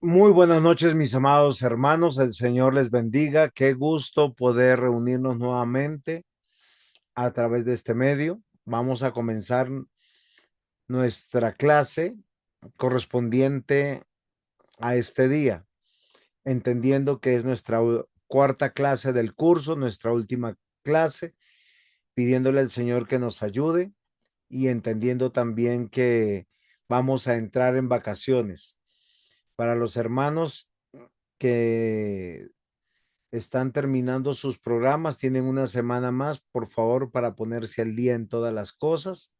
Muy buenas noches, mis amados hermanos. El Señor les bendiga. Qué gusto poder reunirnos nuevamente a través de este medio. Vamos a comenzar nuestra clase correspondiente a este día, entendiendo que es nuestra cuarta clase del curso, nuestra última clase, pidiéndole al Señor que nos ayude y entendiendo también que vamos a entrar en vacaciones. Para los hermanos que están terminando sus programas, tienen una semana más, por favor, para ponerse al día en todas las cosas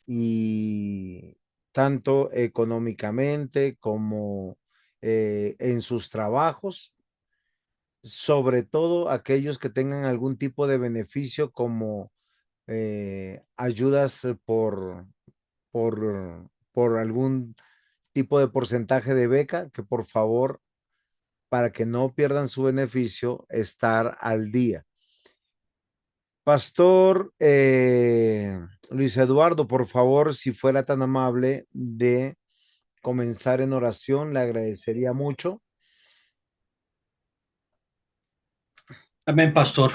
y tanto económicamente como en sus trabajos, sobre todo aquellos que tengan algún tipo de beneficio como ayudas por algún tipo de porcentaje de beca, que por favor, para que no pierdan su beneficio, estar al día. Pastor Luis Eduardo, por favor, si fuera tan amable de comenzar en oración, le agradecería mucho. Amén, pastor.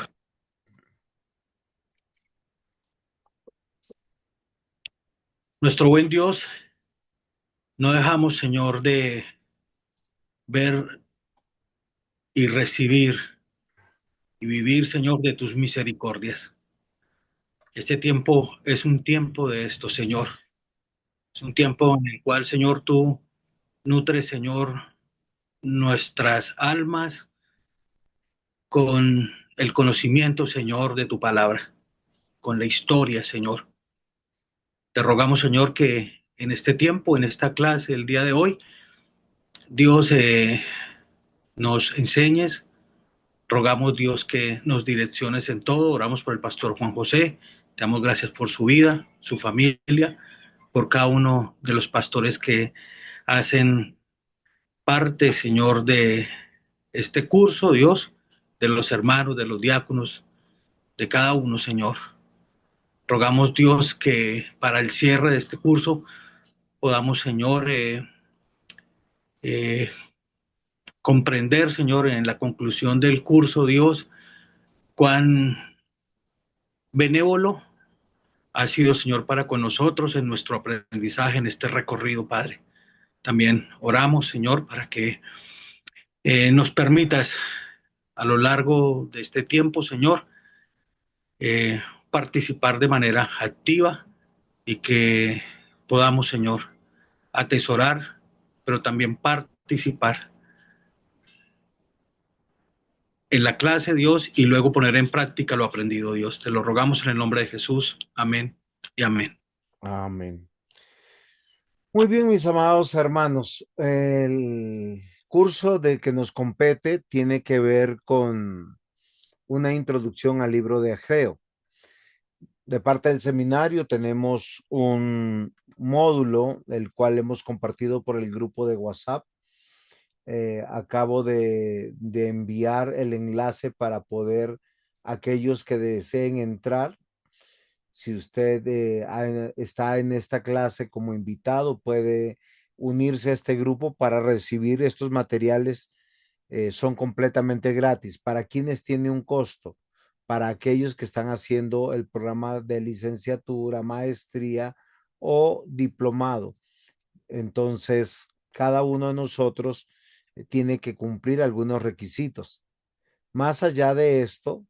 Nuestro buen Dios, no dejamos, Señor, de ver y recibir y vivir, Señor, de tus misericordias. Este tiempo es un tiempo de esto, Señor. Es un tiempo en el cual, Señor, tú nutres, Señor, nuestras almas con el conocimiento, Señor, de tu palabra, con la historia, Señor. Te rogamos, Señor, que en este tiempo, en esta clase, el día de hoy, Dios, nos enseñes. Rogamos, Dios, que nos direcciones en todo. Oramos por el pastor Juan José. Te damos gracias por su vida, su familia, por cada uno de los pastores que hacen parte, Señor, de este curso, Dios, de los hermanos, de los diáconos, de cada uno, Señor. Rogamos, Dios, que para el cierre de este curso podamos, Señor, eh, comprender, Señor, en la conclusión del curso, Dios, cuán benévolo ha sido, Señor, para con nosotros en nuestro aprendizaje, en este recorrido, Padre. También oramos, Señor, para que nos permitas a lo largo de este tiempo, Señor, eh, participar de manera activa y que podamos, Señor, atesorar, pero también participar en la clase, Dios, y luego poner en práctica lo aprendido, Dios. Te lo rogamos en el nombre de Jesús. Amén y amén. Amén. Muy bien, mis amados hermanos. El curso de que nos compete tiene que ver con una introducción al libro de Ageo. De parte del seminario tenemos un módulo, el cual hemos compartido por el grupo de WhatsApp. Acabo de enviar el enlace para poder aquellos que deseen entrar. Si usted está en esta clase como invitado, puede unirse a este grupo para recibir estos materiales. Son completamente gratis. ¿Para quienes tiene un costo? Para aquellos que están haciendo el programa de licenciatura, maestría o diplomado. Entonces, cada uno de nosotros tiene que cumplir algunos requisitos. Más allá de esto,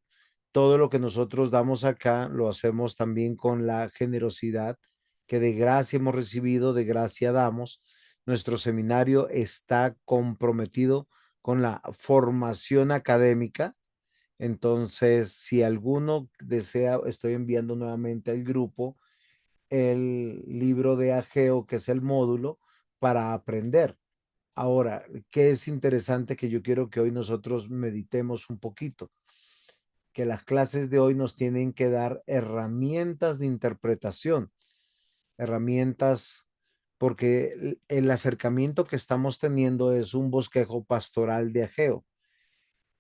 todo lo que nosotros damos acá lo hacemos también con la generosidad que de gracia hemos recibido, de gracia damos. Nuestro seminario está comprometido con la formación académica. Entonces, si alguno desea, estoy enviando nuevamente al grupo el libro de Ageo, que es el módulo para aprender. Ahora, ¿qué es interesante que yo quiero que hoy nosotros meditemos un poquito? Que las clases de hoy nos tienen que dar herramientas de interpretación, herramientas, porque el acercamiento que estamos teniendo es un bosquejo pastoral de Ageo.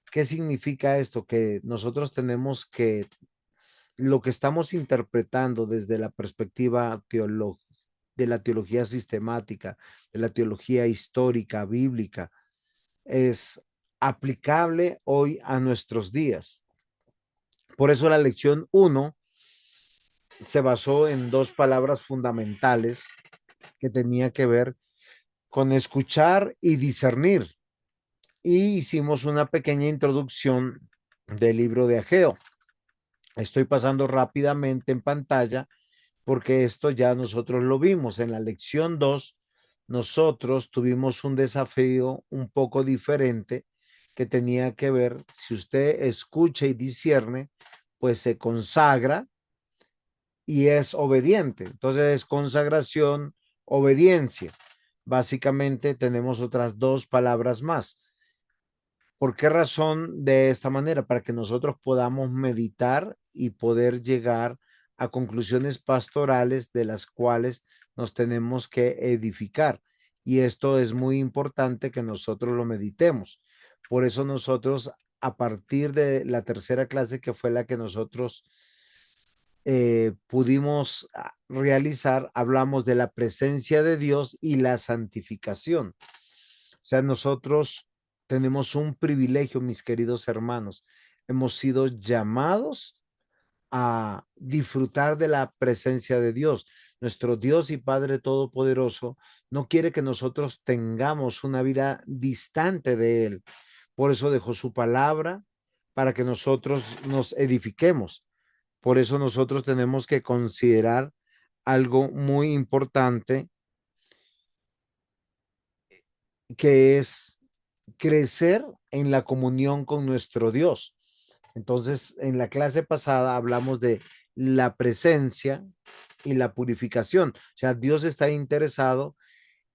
¿Qué significa esto? Que nosotros tenemos que lo que estamos interpretando desde la perspectiva teológica, de la teología sistemática, de la teología histórica, bíblica, es aplicable hoy a nuestros días. Por eso la lección uno se basó en dos palabras fundamentales que tenía que ver con escuchar y discernir. Y hicimos una pequeña introducción del libro de Ageo. Estoy pasando rápidamente en pantalla porque esto ya nosotros lo vimos. En la lección 2 nosotros tuvimos un desafío un poco diferente que tenía que ver, si usted escucha y discierne, pues se consagra y es obediente. Entonces es consagración, obediencia. Básicamente tenemos otras dos palabras más. ¿Por qué razón de esta manera? Para que nosotros podamos meditar y poder llegar a conclusiones pastorales de las cuales nos tenemos que edificar. Y esto es muy importante que nosotros lo meditemos. Por eso nosotros, a partir de la tercera clase, que fue la que nosotros pudimos realizar, hablamos de la presencia de Dios y la santificación. O sea, nosotros tenemos un privilegio, mis queridos hermanos. Hemos sido llamados a disfrutar de la presencia de Dios. Nuestro Dios y Padre Todopoderoso no quiere que nosotros tengamos una vida distante de Él. Por eso dejó su palabra para que nosotros nos edifiquemos. Por eso nosotros tenemos que considerar algo muy importante, que es crecer en la comunión con nuestro Dios. Entonces, en la clase pasada hablamos de la presencia y la purificación. O sea, Dios está interesado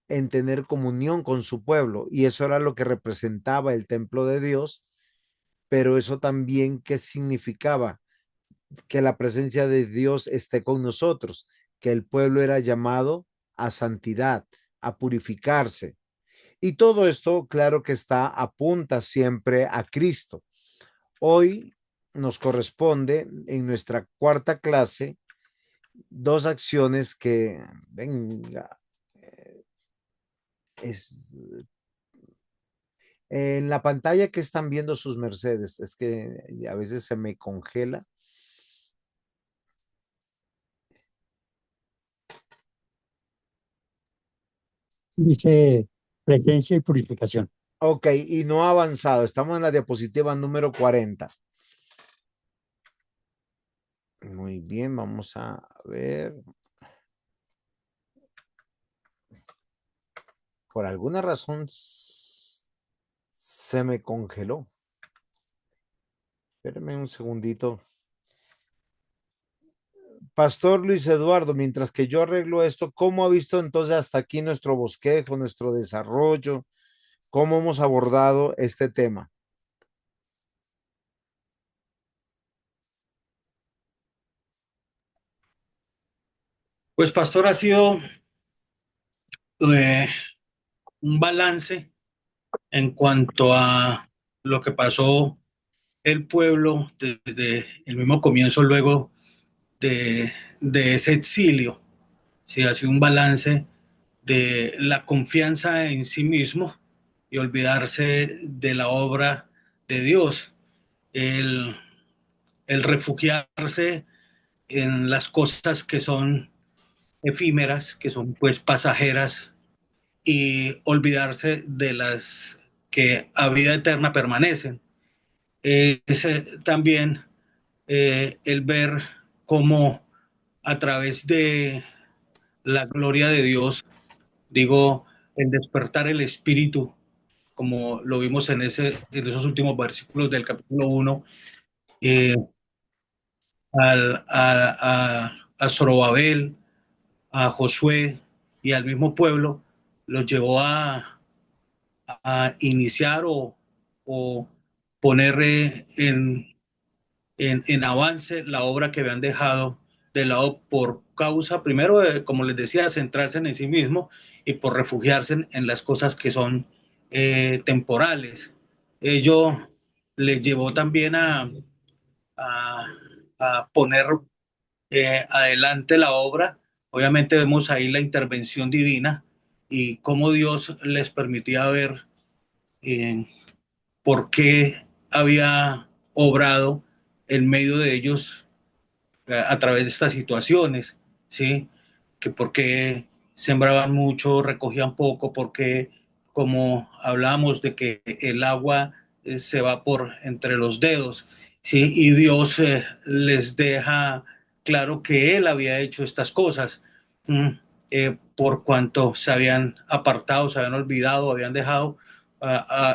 en tener comunión con su pueblo y eso era lo que representaba el templo de Dios, pero eso también, ¿qué significaba? Que la presencia de Dios esté con nosotros, que el pueblo era llamado a santidad, a purificarse. Y todo esto, claro que está, apunta siempre a Cristo. Hoy nos corresponde en nuestra cuarta clase dos acciones que, venga, es en la pantalla que están viendo sus mercedes, es que a veces se me congela. Dice presencia y purificación. Ok, y no ha avanzado, estamos en la diapositiva número 40. Muy bien, vamos a ver. Por alguna razón se me congeló. Espérame un segundito. Pastor Luis Eduardo, mientras que yo arreglo esto, ¿cómo ha visto entonces hasta aquí nuestro bosquejo, nuestro desarrollo? ¿Cómo hemos abordado este tema? Pues pastor, ha sido eh, un balance en cuanto a lo que pasó el pueblo desde el mismo comienzo, luego de ese exilio. Sí, ha sido un balance de la confianza en sí mismo y olvidarse de la obra de Dios, el, el refugiarse en las cosas que son efímeras, que son pues pasajeras, y olvidarse de las que a vida eterna permanecen. También el ver cómo a través de la gloria de Dios, digo, el despertar el espíritu, como lo vimos en esos últimos versículos del capítulo 1, eh, a Zorobabel, a Josué y al mismo pueblo, los llevó a iniciar o poner en avance la obra que habían dejado de lado por causa, primero, como les decía, centrarse en sí mismo y por refugiarse en las cosas que son temporales. Ello les llevó también a, a poner adelante la obra, Obviamente vemos ahí la intervención divina y cómo Dios les permitía ver eh, por qué había obrado en medio de ellos a través de estas situaciones, ¿sí? Que por qué sembraban mucho, recogían poco, porque como hablábamos de que el agua se va por entre los dedos, ¿sí? Y Dios les deja claro que Él había hecho estas cosas, por cuanto se habían apartado, se habían olvidado, habían dejado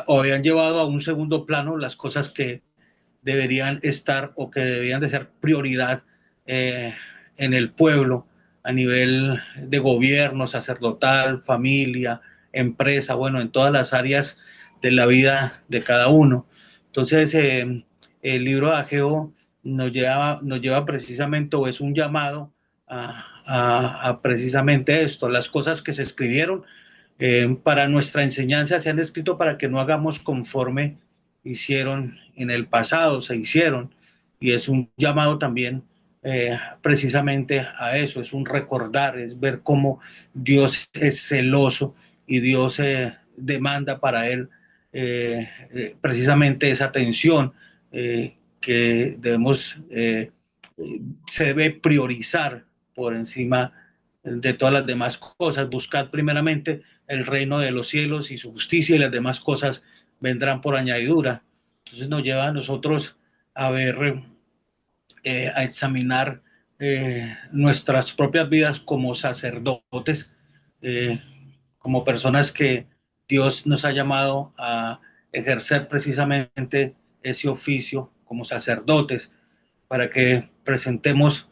o habían llevado a un segundo plano las cosas que deberían estar o que deberían de ser prioridad eh, en el pueblo a nivel de gobierno, sacerdotal, familia, empresa, bueno, en todas las áreas de la vida de cada uno. Entonces, el libro de Ageo nos lleva precisamente, o es un llamado a precisamente esto, las cosas que se escribieron para nuestra enseñanza se han escrito para que no hagamos conforme hicieron en el pasado, se hicieron, y es un llamado también precisamente a eso, es un recordar, es ver cómo Dios es celoso y Dios demanda para él precisamente esa atención que debemos, se debe priorizar por encima de todas las demás cosas. Buscad primeramente el reino de los cielos y su justicia y las demás cosas vendrán por añadidura. Entonces nos lleva a nosotros a ver, a examinar nuestras propias vidas como sacerdotes, eh, como personas que Dios nos ha llamado a ejercer precisamente ese oficio como sacerdotes, para que presentemos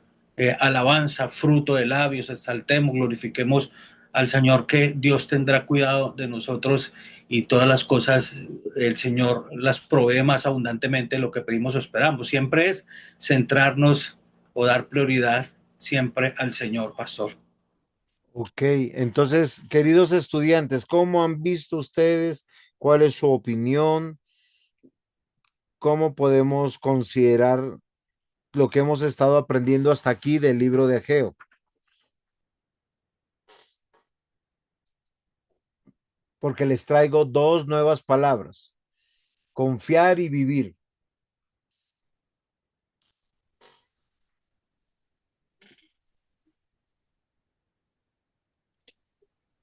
alabanza, fruto de labios, exaltemos, glorifiquemos al Señor, que Dios tendrá cuidado de nosotros y todas las cosas el Señor las provee más abundantemente de lo que pedimos o esperamos. Siempre es centrarnos o dar prioridad siempre al Señor, pastor. Ok, entonces, queridos estudiantes, ¿cómo han visto ustedes? ¿Cuál es su opinión? ¿Cómo podemos considerar lo que hemos estado aprendiendo hasta aquí del libro de Ageo? Porque les traigo dos nuevas palabras, confiar y vivir.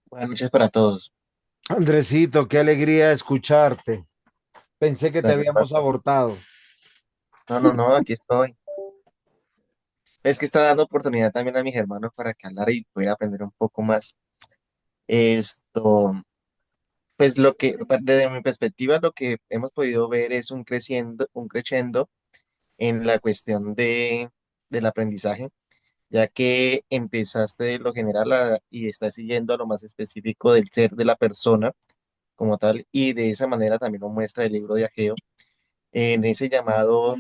Buenas noches para todos. Andresito, qué alegría escucharte. Pensé que te Gracias, habíamos Pastor. abortado. No, no, no, aquí estoy. Es que está dando oportunidad también a mis hermanos para que hablar y pueda aprender un poco más. Esto, pues desde mi perspectiva, lo que hemos podido ver es un creciendo en la cuestión del aprendizaje, ya que empezaste de lo general y estás siguiendo a lo más específico del ser de la persona como tal, y de esa manera también lo muestra el libro de Ageo, en ese llamado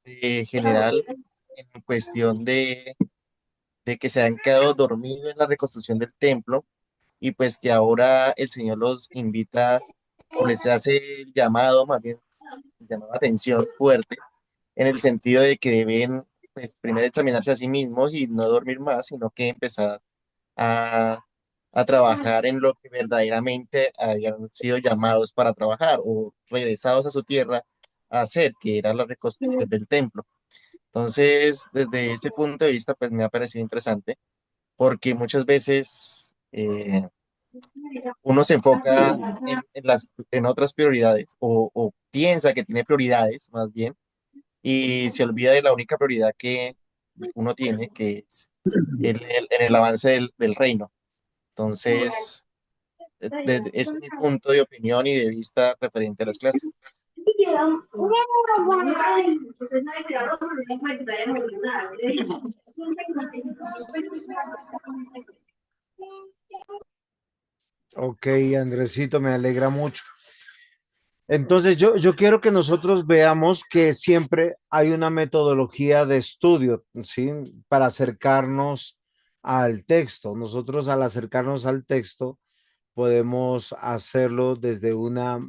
general en cuestión de que se han quedado dormidos en la reconstrucción del templo y pues que ahora el Señor los invita o les hace el llamado, más bien, llamado a atención fuerte, en el sentido de que deben pues, primero examinarse a sí mismos y no dormir más, sino que empezar a, a trabajar en lo que verdaderamente habían sido llamados para trabajar o regresados a su tierra a hacer, que era la reconstrucción del templo. Entonces, desde este punto de vista, pues me ha parecido interesante porque muchas veces uno se enfoca en otras prioridades o piensa que tiene prioridades más bien y se olvida de la única prioridad que uno tiene, que es en el avance del reino. Entonces, ese es mi punto de opinión y de vista referente a las clases. Ok, Andresito, me alegra mucho. Entonces, yo quiero que nosotros veamos que siempre hay una metodología de estudio, ¿sí? Para acercarnos al texto. Nosotros al acercarnos al texto podemos hacerlo desde una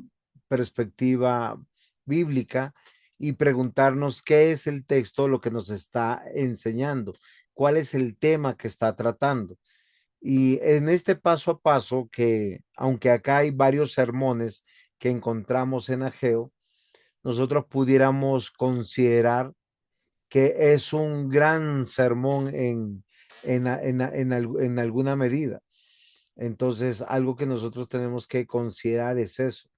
perspectiva bíblica y preguntarnos qué es el texto, lo que nos está enseñando, cuál es el tema que está tratando. Y en este paso a paso, que aunque acá hay varios sermones que encontramos en Ageo, nosotros pudiéramos considerar que es un gran sermón en alguna medida. Entonces, algo que nosotros tenemos que considerar es eso,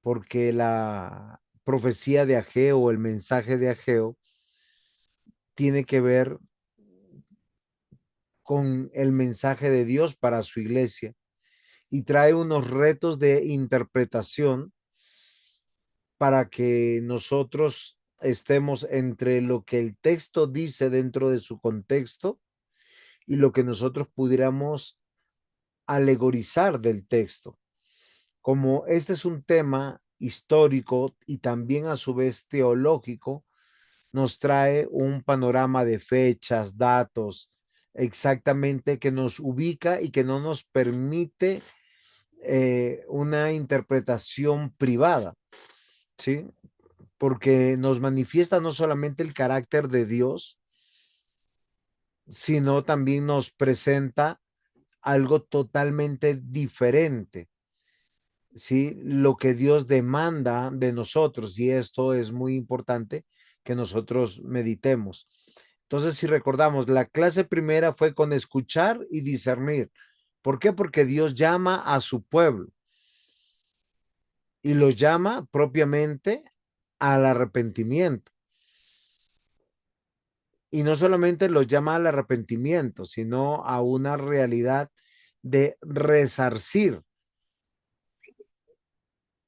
porque la profecía de Ageo, el mensaje de Ageo, tiene que ver con el mensaje de Dios para su iglesia y trae unos retos de interpretación para que nosotros estemos entre lo que el texto dice dentro de su contexto y lo que nosotros pudiéramos alegorizar del texto. Como este es un tema histórico y también a su vez teológico, nos trae un panorama de fechas, datos, exactamente que nos ubica y que no nos permite una interpretación privada, ¿sí? Porque nos manifiesta no solamente el carácter de Dios, sino también nos presenta algo totalmente diferente, ¿sí? Lo que Dios demanda de nosotros, y esto es muy importante que nosotros meditemos. Entonces, si recordamos, la clase primera fue con escuchar y discernir. ¿Por qué? Porque Dios llama a su pueblo y los llama propiamente al arrepentimiento. Y no solamente los llama al arrepentimiento, sino a una realidad de resarcir,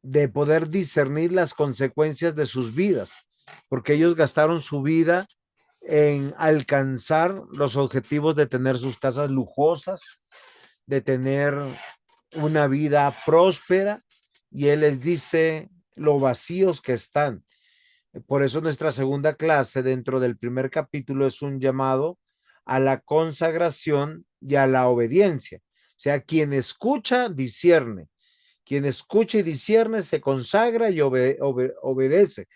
de poder discernir las consecuencias de sus vidas, porque ellos gastaron su vida en alcanzar los objetivos de tener sus casas lujosas, de tener una vida próspera, y Él les dice lo vacíos que están. Por eso nuestra segunda clase dentro del primer capítulo es un llamado a la consagración y a la obediencia. O sea, quien escucha, discierne. Quien escucha y discierne se consagra y obedece.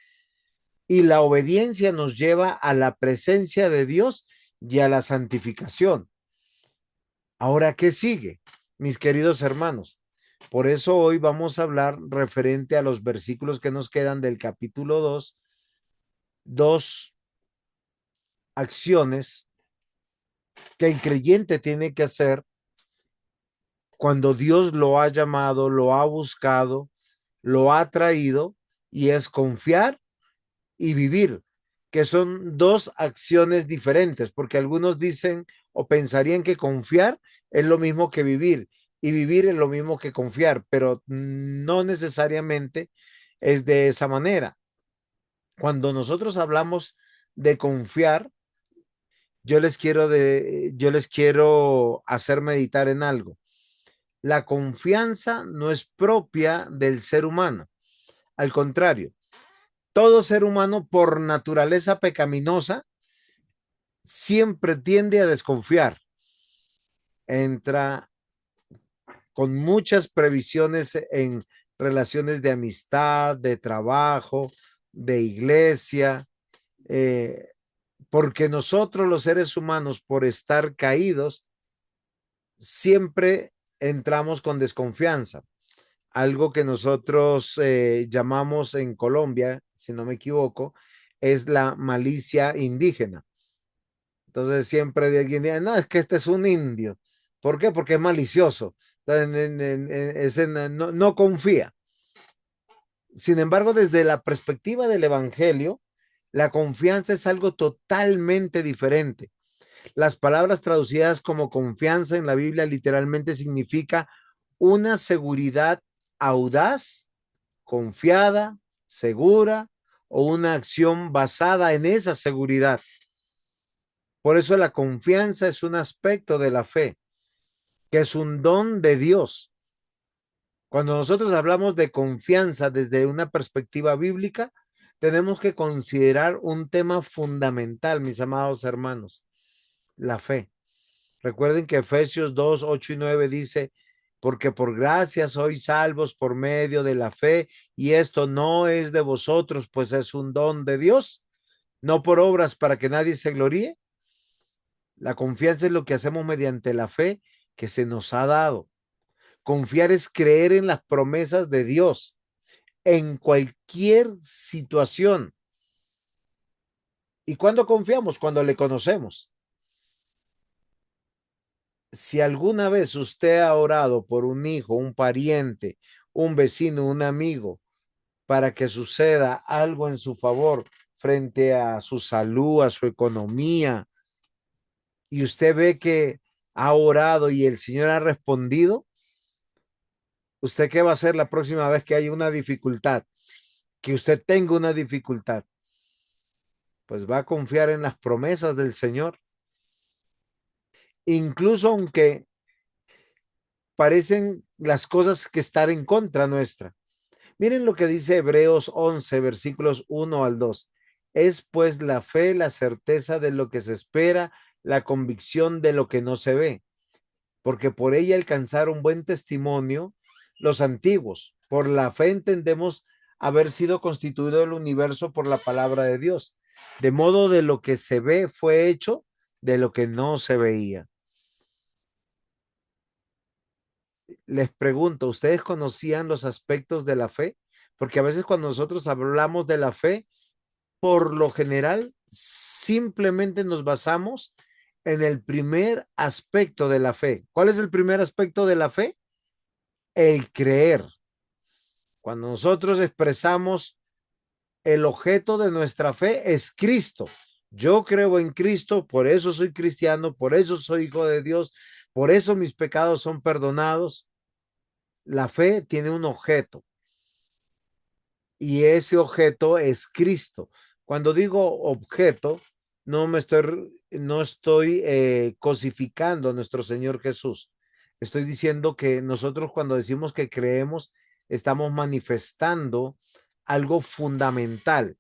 Y la obediencia nos lleva a la presencia de Dios y a la santificación. Ahora, ¿qué sigue, mis queridos hermanos? Por eso hoy vamos a hablar referente a los versículos que nos quedan del capítulo 2, dos acciones que el creyente tiene que hacer cuando Dios lo ha llamado, lo ha buscado, lo ha traído, y es confiar y vivir, que son dos acciones diferentes, porque algunos dicen o pensarían que confiar es lo mismo que vivir y vivir es lo mismo que confiar, pero no necesariamente es de esa manera. Cuando nosotros hablamos de confiar, yo les quiero hacer meditar en algo. La confianza no es propia del ser humano. Al contrario, todo ser humano por naturaleza pecaminosa siempre tiende a desconfiar. Entra con muchas previsiones en relaciones de amistad, de trabajo, de iglesia, eh, porque nosotros los seres humanos, por estar caídos, siempre entramos con desconfianza. Algo que nosotros llamamos en Colombia, si no me equivoco, es la malicia indígena. Entonces siempre de alguien dice, no, es que este es un indio. ¿Por qué? Porque es malicioso. No, no confía. Sin embargo, desde la perspectiva del evangelio, la confianza es algo totalmente diferente. Las palabras traducidas como confianza en la Biblia literalmente significa una seguridad audaz, confiada, segura, o una acción basada en esa seguridad. Por eso la confianza es un aspecto de la fe, que es un don de Dios. Cuando nosotros hablamos de confianza desde una perspectiva bíblica, tenemos que considerar un tema fundamental, mis amados hermanos, la fe. Recuerden que Efesios 2, 8 y 9 dice, porque por gracia sois salvos por medio de la fe, y esto no es de vosotros, pues es un don de Dios, no por obras para que nadie se gloríe. La confianza es lo que hacemos mediante la fe que se nos ha dado. Confiar es creer en las promesas de Dios en cualquier situación. ¿Y cuándo confiamos? Cuando le conocemos. Si alguna vez usted ha orado por un hijo, un pariente, un vecino, un amigo, para que suceda algo en su favor frente a su salud, a su economía, y usted ve que ha orado y el Señor ha respondido, ¿usted qué va a hacer la próxima vez que haya una dificultad? Que usted tenga una dificultad, pues va a confiar en las promesas del Señor, incluso aunque parecen las cosas que están en contra nuestra. Miren lo que dice Hebreos 11, versículos 1 al 2. Es pues la fe, la certeza de lo que se espera, la convicción de lo que no se ve, porque por ella alcanzaron buen testimonio los antiguos. Por la fe entendemos haber sido constituido el universo por la palabra de Dios, de modo de lo que se ve fue hecho de lo que no se veía. Les pregunto, ¿ustedes conocían los aspectos de la fe? Porque a veces cuando nosotros hablamos de la fe, por lo general, simplemente nos basamos en el primer aspecto de la fe. ¿Cuál es el primer aspecto de la fe? El creer. Cuando nosotros expresamos el objeto de nuestra fe es Cristo. Yo creo en Cristo, por eso soy cristiano, por eso soy hijo de Dios, por eso mis pecados son perdonados. La fe tiene un objeto y ese objeto es Cristo. Cuando digo objeto, no estoy cosificando a nuestro Señor Jesús. Estoy diciendo que nosotros cuando decimos que creemos, estamos manifestando algo fundamental.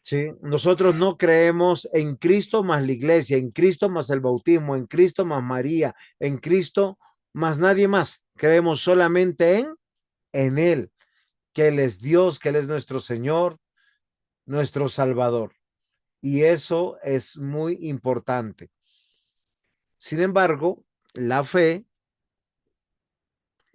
Sí, nosotros no creemos en Cristo más la iglesia, en Cristo más el bautismo, en Cristo más María, en Cristo más nadie más. Creemos solamente en Él, que Él es Dios, que Él es nuestro Señor, nuestro Salvador. Y eso es muy importante. Sin embargo, la fe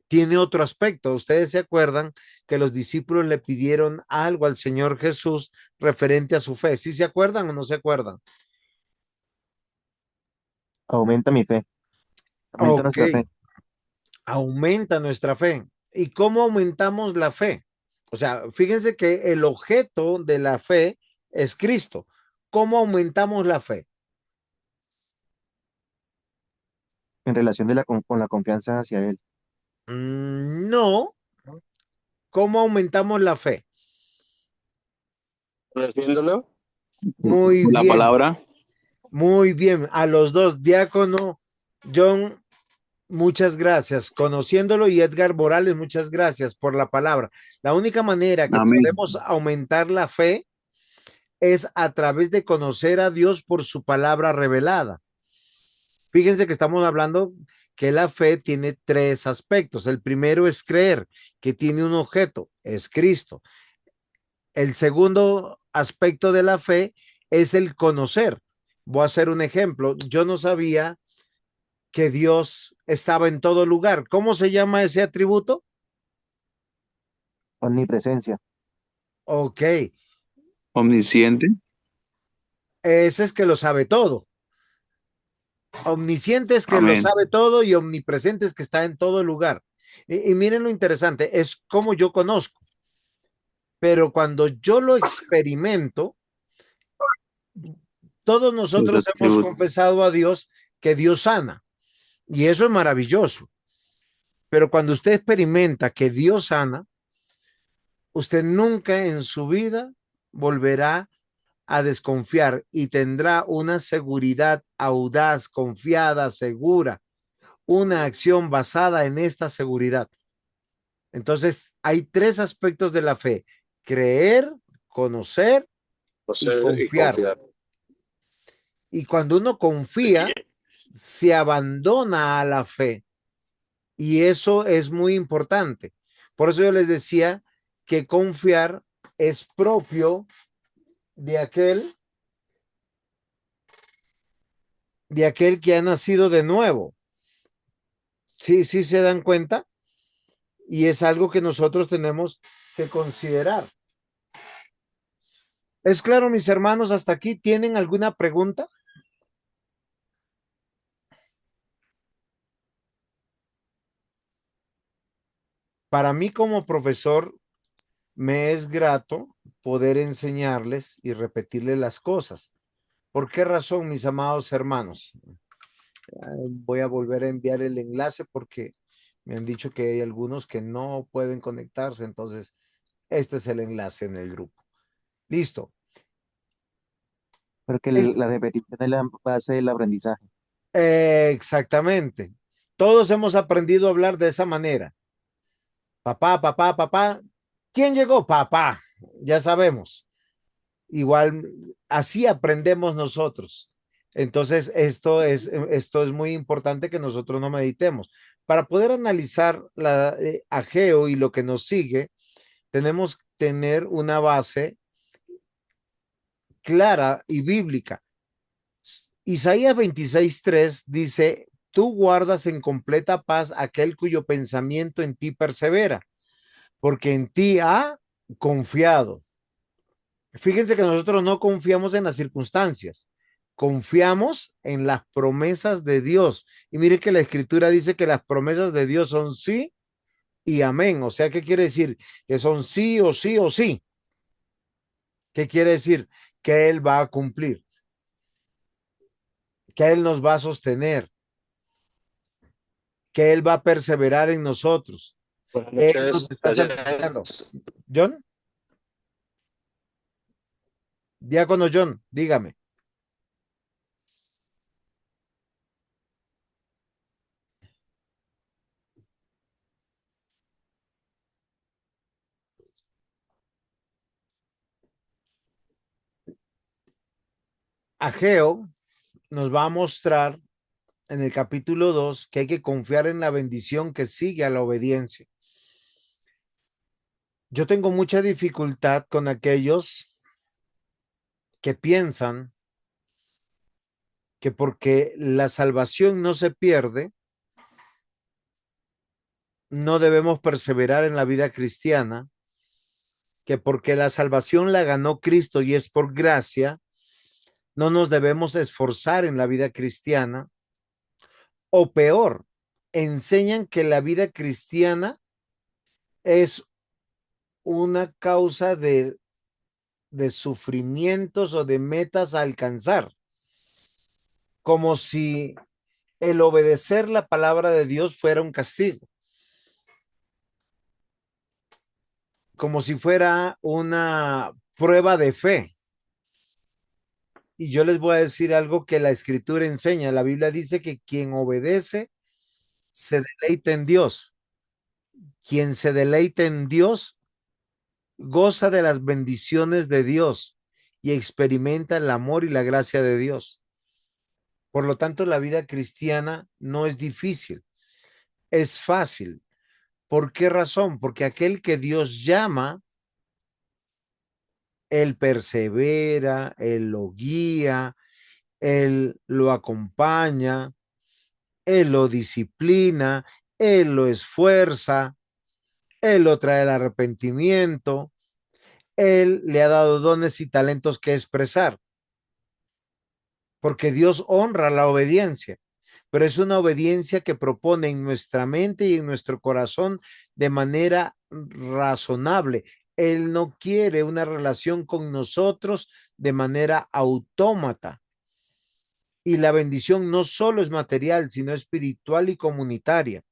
tiene otro aspecto. Ustedes se acuerdan que los discípulos le pidieron algo al Señor Jesús referente a su fe. ¿Sí se acuerdan o no se acuerdan? Aumenta mi fe, aumenta Ok, nuestra fe. aumenta nuestra fe. ¿Y cómo aumentamos la fe? O sea, fíjense que el objeto de la fe es Cristo. ¿Cómo aumentamos la fe? En relación con la confianza hacia Él. No. ¿Cómo aumentamos la fe? Conociéndolo. Muy La bien, palabra. muy bien. A los dos, Diácono John, muchas gracias. Conociéndolo y Edgar Morales, muchas gracias por la palabra. La única manera que Amén. podemos aumentar la fe es a través de conocer a Dios por su palabra revelada. Fíjense que estamos hablando que la fe tiene tres aspectos. El primero es creer, que tiene un objeto, es Cristo. El segundo aspecto de la fe es el conocer. Voy a hacer un ejemplo. Yo no sabía que Dios estaba en todo lugar. ¿Cómo se llama ese atributo? Omnipresencia. Ok, Omnisciente. ese es que lo sabe todo. Omnisciente es que lo Amén. sabe todo y omnipresente es que está en todo lugar. Y miren lo interesante, es como yo conozco, pero cuando yo lo experimento, todos Los nosotros hemos atributos. confesado a Dios que Dios sana y eso es maravilloso. Pero cuando usted experimenta que Dios sana, usted nunca en su vida volverá a desconfiar y tendrá una seguridad audaz, confiada, segura, una acción basada en esta seguridad. Entonces, hay tres aspectos de la fe: creer, conocer y Conocer y confiar. confiar. Y cuando uno confía, se abandona a la fe. Y eso es muy importante. Por eso yo les decía que confiar es propio de aquel de aquel que ha nacido de nuevo. Sí, sí se dan cuenta y es algo que nosotros tenemos que considerar. ¿Es claro, mis hermanos, hasta aquí? ¿Tienen alguna pregunta? Para mí como profesor me es grato poder enseñarles y repetirles las cosas. ¿Por qué razón, mis amados hermanos? Voy a volver a enviar el enlace porque me han dicho que hay algunos que no pueden conectarse, entonces este es el enlace en el grupo. Listo. Porque Es, la repetición es la base del aprendizaje. exactamente. Todos hemos aprendido a hablar de esa manera. Papá, papá, papá. ¿Quién llegó? Papá. Ya sabemos. Igual así aprendemos nosotros. Entonces, esto es muy importante que nosotros no meditemos. Para poder analizar la Ageo y lo que nos sigue, tenemos que tener una base clara y bíblica. Isaías 26:3 dice, tú guardas en completa paz aquel cuyo pensamiento en ti persevera, porque en ti ha confiado. Fíjense que nosotros no confiamos en las circunstancias, confiamos en las promesas de Dios. Y mire que la escritura dice que las promesas de Dios son sí y amén. O sea, ¿qué quiere decir? Que son sí o sí o sí. ¿Qué quiere decir? Que Él va a cumplir, que Él nos va a sostener, que Él va a perseverar en nosotros. Buenas Él nos noches. está santificando. Gracias. John, diácono John, dígame. Ageo nos va a mostrar en el capítulo 2 que hay que confiar en la bendición que sigue a la obediencia. Yo tengo mucha dificultad con aquellos que piensan que porque la salvación no se pierde, no debemos perseverar en la vida cristiana, que porque la salvación la ganó Cristo y es por gracia, no nos debemos esforzar en la vida cristiana, o peor, enseñan que la vida cristiana es una causa de sufrimientos o de metas a alcanzar, como si el obedecer la palabra de Dios fuera un castigo, como si fuera una prueba de fe. Y yo les voy a decir algo que la escritura enseña. La Biblia dice que quien obedece se deleita en Dios. Quien se deleita en Dios goza de las bendiciones de Dios y experimenta el amor y la gracia de Dios. Por lo tanto, la vida cristiana no es difícil, es fácil. ¿Por qué razón? Porque aquel que Dios llama, Él persevera, Él lo guía, Él lo acompaña, Él lo disciplina, Él lo esfuerza, Él lo trae al arrepentimiento, Él le ha dado dones y talentos que expresar, porque Dios honra la obediencia, pero es una obediencia que propone en nuestra mente y en nuestro corazón de manera razonable. Él no quiere una relación con nosotros de manera autómata. Y la bendición no solo es material, sino espiritual y comunitaria.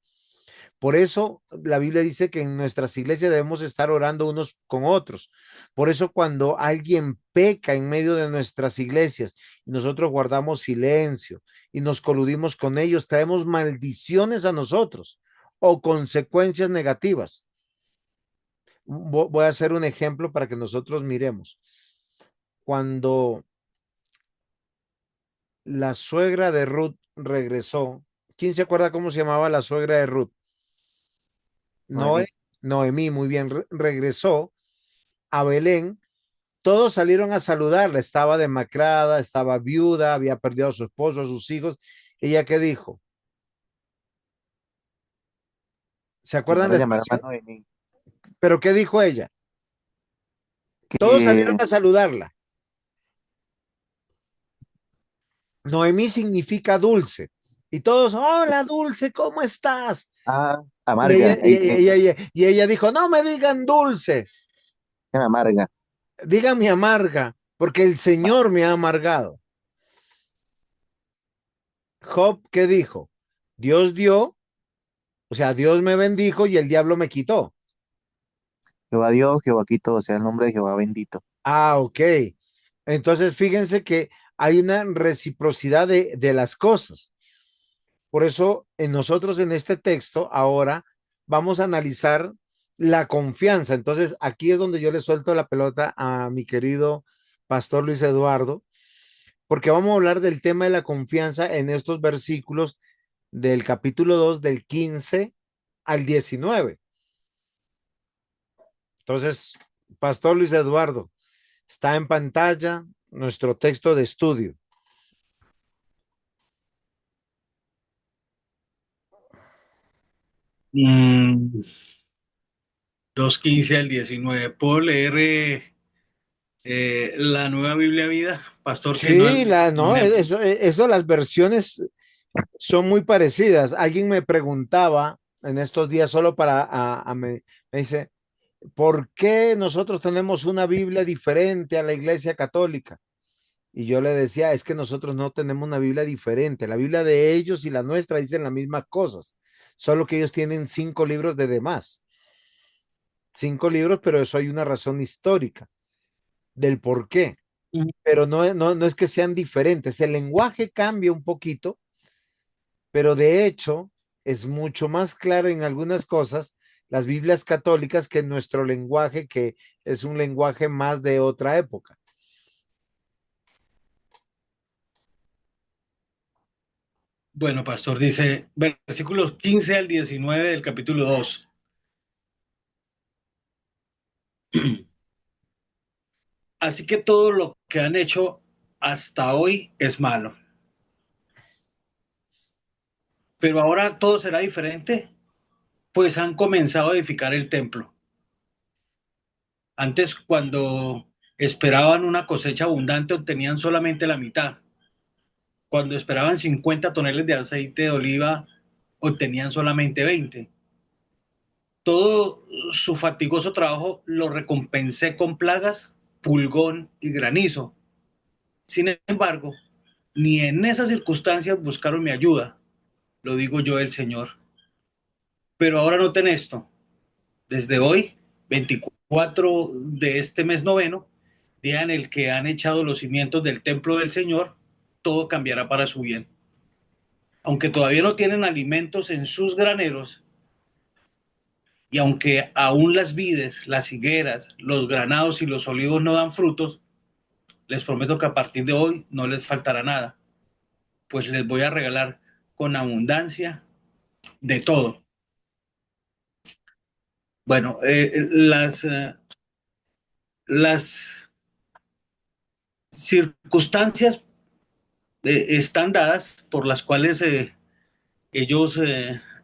Por eso la Biblia dice que en nuestras iglesias debemos estar orando unos con otros. Por eso cuando alguien peca en medio de nuestras iglesias y nosotros guardamos silencio y nos coludimos con ellos, traemos maldiciones a nosotros o consecuencias negativas. Voy a hacer un ejemplo para que nosotros miremos. Cuando la suegra de Ruth regresó, ¿quién se acuerda cómo se llamaba la suegra de Ruth? Noé, Noemí. Noemí, muy bien, regresó a Belén todos salieron a saludarla. Estaba demacrada, estaba viuda, había perdido a su esposo, a sus hijos. ¿Ella qué dijo? ¿Se No acuerdan la la llamaron a expresión? Noemí, ¿Pero qué dijo ella? Todos salieron que, a saludarla. Noemí significa dulce. Y todos, hola dulce, ¿cómo estás? Y amarga, ella, y ella dijo, no me digan dulce, amarga. díganme amarga, porque el Señor me ha amargado. Job, ¿qué dijo? Dios dio, o sea, Dios me bendijo y el diablo me quitó. Jehová dio, Jehová quitó, sea el nombre de Jehová bendito. Ah, ok. Entonces, fíjense que hay una reciprocidad de las cosas. Por eso, en nosotros en este texto, ahora vamos a analizar la confianza. Entonces, aquí es donde yo le suelto la pelota a mi querido pastor Luis Eduardo, porque vamos a hablar del tema de la confianza en estos versículos del capítulo 2 del 15 al 19. Entonces, pastor Luis Eduardo, está en pantalla nuestro texto de estudio. Mm, 2:15 al 19. ¿Puedo leer la Nueva Biblia Vida, pastor, que no, Sí, no no, me... eso, las versiones son muy parecidas. Alguien me preguntaba en estos días solo para, me dice, ¿por qué nosotros tenemos una Biblia diferente a la Iglesia Católica? Y yo le decía, es que nosotros no tenemos una Biblia diferente. La Biblia de ellos y la nuestra dicen las mismas cosas, solo que ellos tienen 5 libros de demás. 5 libros, pero eso hay una razón histórica del por qué. Pero no es que sean diferentes. El lenguaje cambia un poquito, pero de hecho es mucho más claro en algunas cosas las Biblias católicas que nuestro lenguaje, que es un lenguaje más de otra época. Bueno, pastor, dice versículos 15 al 19 del capítulo 2. Así que todo lo que han hecho hasta hoy es malo. Pero ahora todo será diferente, pues han comenzado a edificar el templo. Antes, cuando esperaban una cosecha abundante, obtenían solamente la mitad. Cuando esperaban 50 toneladas de aceite de oliva, obtenían solamente 20. Todo su fatigoso trabajo lo recompensé con plagas, pulgón y granizo. Sin embargo, ni en esas circunstancias buscaron mi ayuda, lo digo yo el Señor. Pero ahora noten esto, desde hoy, 24 de este mes noveno, día en el que han echado los cimientos del templo del Señor, todo cambiará para su bien. Aunque todavía no tienen alimentos en sus graneros, y aunque aún las vides, las higueras, los granados y los olivos no dan frutos, les prometo que a partir de hoy no les faltará nada, pues les voy a regalar con abundancia de todo. Bueno, las circunstancias están dadas por las cuales ellos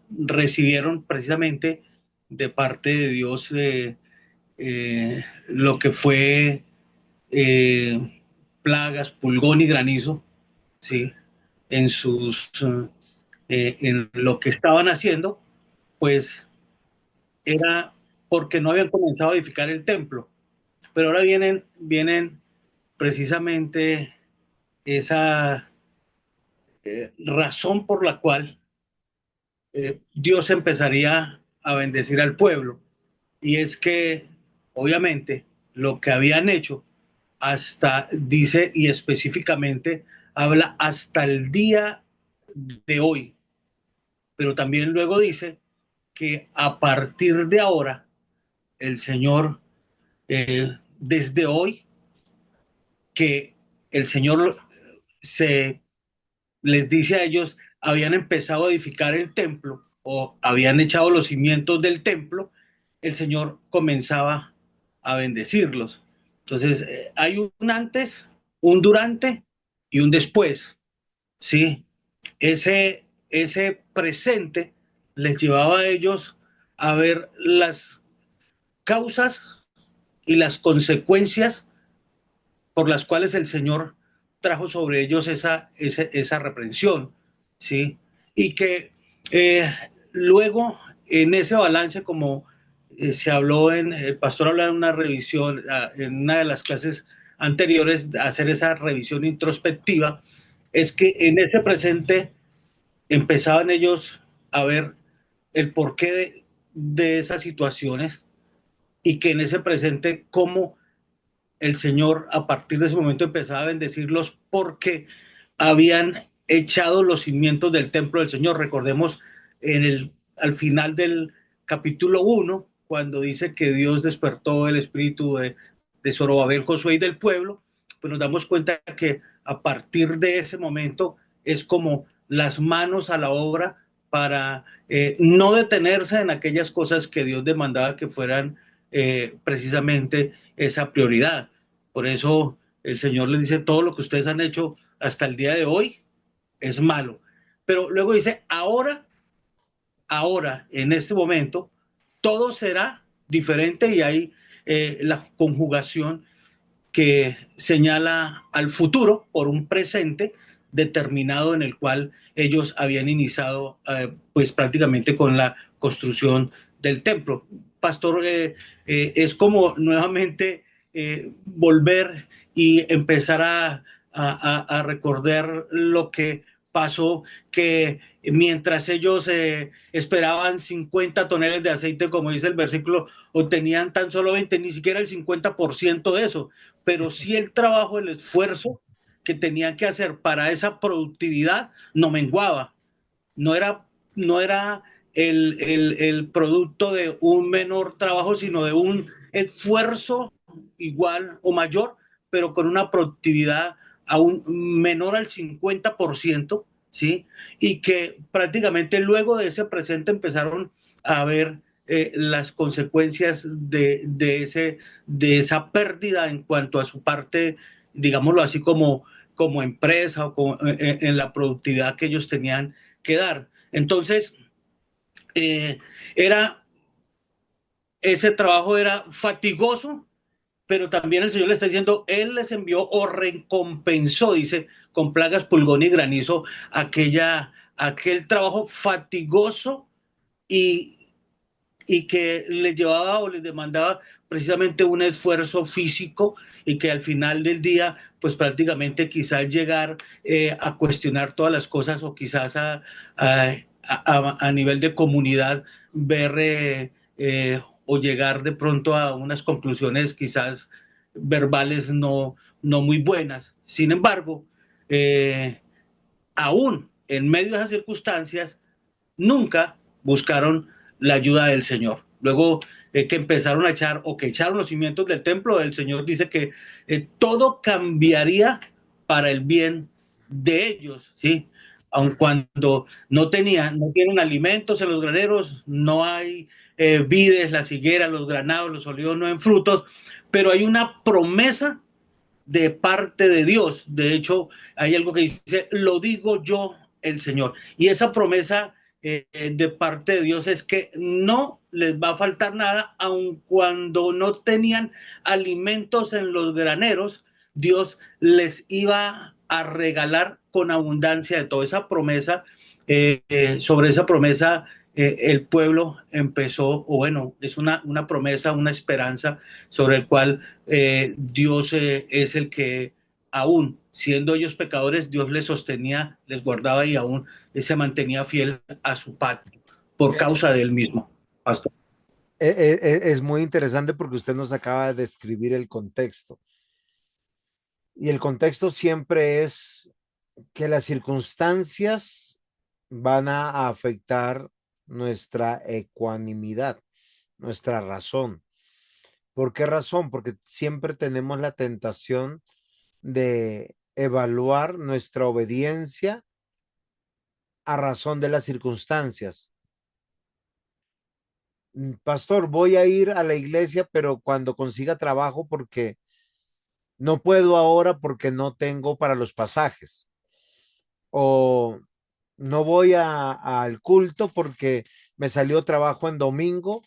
recibieron precisamente de parte de Dios lo que fue plagas, pulgón y granizo, ¿sí? En en lo que estaban haciendo, pues era porque no habían comenzado a edificar el templo. Pero ahora vienen precisamente esa razón por la cual Dios empezaría a bendecir al pueblo. Y es que, obviamente, lo que habían hecho hasta, dice y específicamente, habla hasta el día de hoy, pero también luego dice que a partir de ahora, el Señor, desde hoy, que el Señor se les dice a ellos, habían empezado a edificar el templo o habían echado los cimientos del templo, el Señor comenzaba a bendecirlos. Entonces, hay un antes, un durante y un después, ¿sí? Ese presente les llevaba a ellos a ver las causas y las consecuencias por las cuales el Señor trajo sobre ellos esa reprensión, ¿sí? Y que eh, luego en ese balance, como se habló el pastor habló en una revisión, en una de las clases anteriores, hacer esa revisión introspectiva, es que en ese presente empezaban ellos a ver el porqué de esas situaciones y que en ese presente cómo el Señor a partir de ese momento empezaba a bendecirlos porque habían echado los cimientos del templo del Señor. Recordemos al final del capítulo 1, cuando dice que Dios despertó el espíritu de Zorobabel, Josué y del pueblo, pues nos damos cuenta que a partir de ese momento es como las manos a la obra para no detenerse en aquellas cosas que Dios demandaba que fueran precisamente esa prioridad. Por eso el Señor les dice, todo lo que ustedes han hecho hasta el día de hoy es malo. Pero luego dice, ahora, en este momento, todo será diferente y hay la conjugación que señala al futuro por un presente determinado en el cual ellos habían iniciado pues prácticamente con la construcción del templo. Pastor, es como nuevamente volver y empezar a recordar lo que pasó, que mientras ellos esperaban 50 toneladas de aceite, como dice el versículo, obtenían tan solo 20, ni siquiera el 50% de eso, pero sí el trabajo, el esfuerzo que tenían que hacer para esa productividad no menguaba, no era el producto de un menor trabajo, sino de un esfuerzo igual o mayor, pero con una productividad aún menor al 50%, ¿sí? Y que prácticamente luego de ese presente empezaron a ver las consecuencias de esa pérdida en cuanto a su parte, digámoslo así, como empresa o en la productividad que ellos tenían que dar. Entonces, eh, era, ese trabajo era fatigoso, pero también el Señor le está diciendo, Él les envió o recompensó, dice, con plagas, pulgón y granizo, aquel trabajo fatigoso y, y que les llevaba o les demandaba precisamente un esfuerzo físico y que al final del día, pues prácticamente quizás llegar a cuestionar todas las cosas o quizás a nivel de comunidad ver o llegar de pronto a unas conclusiones quizás verbales no muy buenas. Sin embargo, eh, aún en medio de esas circunstancias, nunca buscaron la ayuda del Señor. Luego que empezaron a echar o que echaron los cimientos del templo, el Señor dice que todo cambiaría para el bien de ellos, ¿sí? Aun cuando no tienen alimentos en los graneros, no hay vides, las higueras, los granados, los olivos no en frutos, pero hay una promesa de parte de Dios. De hecho, hay algo que dice, lo digo yo, el Señor. Y esa promesa de parte de Dios es que no les va a faltar nada, aun cuando no tenían alimentos en los graneros, Dios les iba a regalar con abundancia de toda esa promesa. Sobre esa promesa, el pueblo empezó, o bueno, es una promesa, una esperanza sobre el cual Dios es el que aún siendo ellos pecadores, Dios les sostenía, les guardaba y aún se mantenía fiel a su pacto por causa de él mismo. Pastor. Es muy interesante porque usted nos acaba de describir el contexto. Y el contexto siempre es que las circunstancias van a afectar nuestra ecuanimidad, nuestra razón. ¿Por qué razón? Porque siempre tenemos la tentación de evaluar nuestra obediencia a razón de las circunstancias. Pastor, voy a ir a la iglesia, pero cuando consiga trabajo, porque No puedo ahora porque no tengo para los pasajes. O no voy al culto porque me salió trabajo en domingo.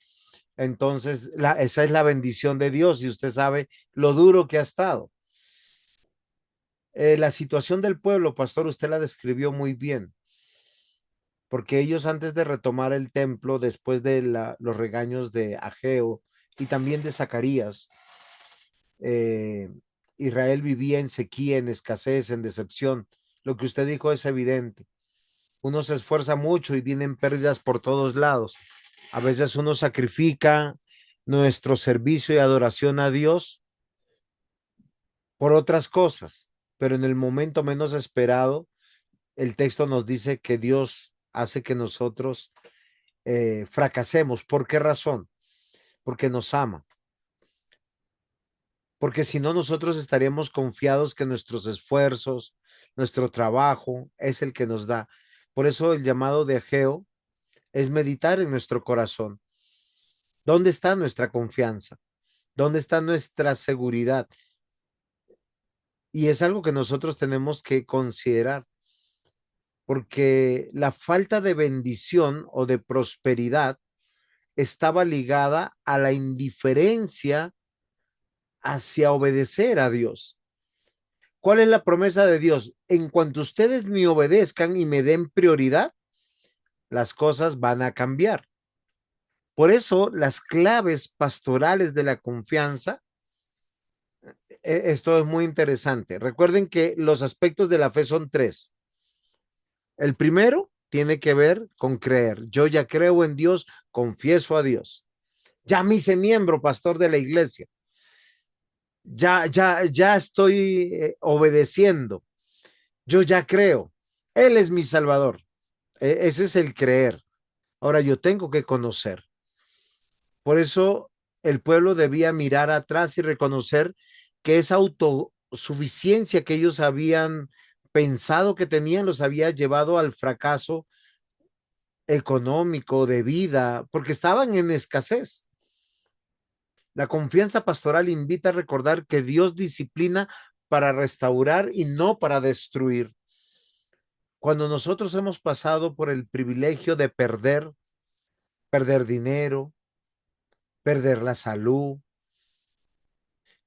Entonces, esa es la bendición de Dios y usted sabe lo duro que ha estado. La situación del pueblo, pastor, usted la describió muy bien, porque ellos antes de retomar el templo, después de los regaños de Ageo y también de Zacarías, eh, Israel vivía en sequía, en escasez, en decepción. Lo que usted dijo es evidente. Uno se esfuerza mucho y vienen pérdidas por todos lados. A veces uno sacrifica nuestro servicio y adoración a Dios por otras cosas, pero en el momento menos esperado, el texto nos dice que Dios hace que nosotros fracasemos. ¿Por qué razón? Porque nos ama. Porque si no, nosotros estaríamos confiados que nuestros esfuerzos, nuestro trabajo es el que nos da. Por eso el llamado de Ageo es meditar en nuestro corazón. ¿Dónde está nuestra confianza? ¿Dónde está nuestra seguridad? Y es algo que nosotros tenemos que considerar, porque la falta de bendición o de prosperidad estaba ligada a la indiferencia hacia obedecer a Dios. ¿Cuál es la promesa de Dios? En cuanto ustedes me obedezcan y me den prioridad, las cosas van a cambiar. Por eso las claves pastorales de la confianza, esto es muy interesante. Recuerden que los aspectos de la fe son tres. El primero tiene que ver con creer. Yo ya creo en Dios, confieso a Dios. Ya me hice miembro, pastor de la iglesia. Ya estoy obedeciendo. Yo ya creo. Él es mi Salvador. Ese es el creer. Ahora yo tengo que conocer. Por eso el pueblo debía mirar atrás y reconocer que esa autosuficiencia que ellos habían pensado que tenían los había llevado al fracaso económico, de vida, porque estaban en escasez. La confianza pastoral invita a recordar que Dios disciplina para restaurar y no para destruir. Cuando nosotros hemos pasado por el privilegio de perder dinero, perder la salud,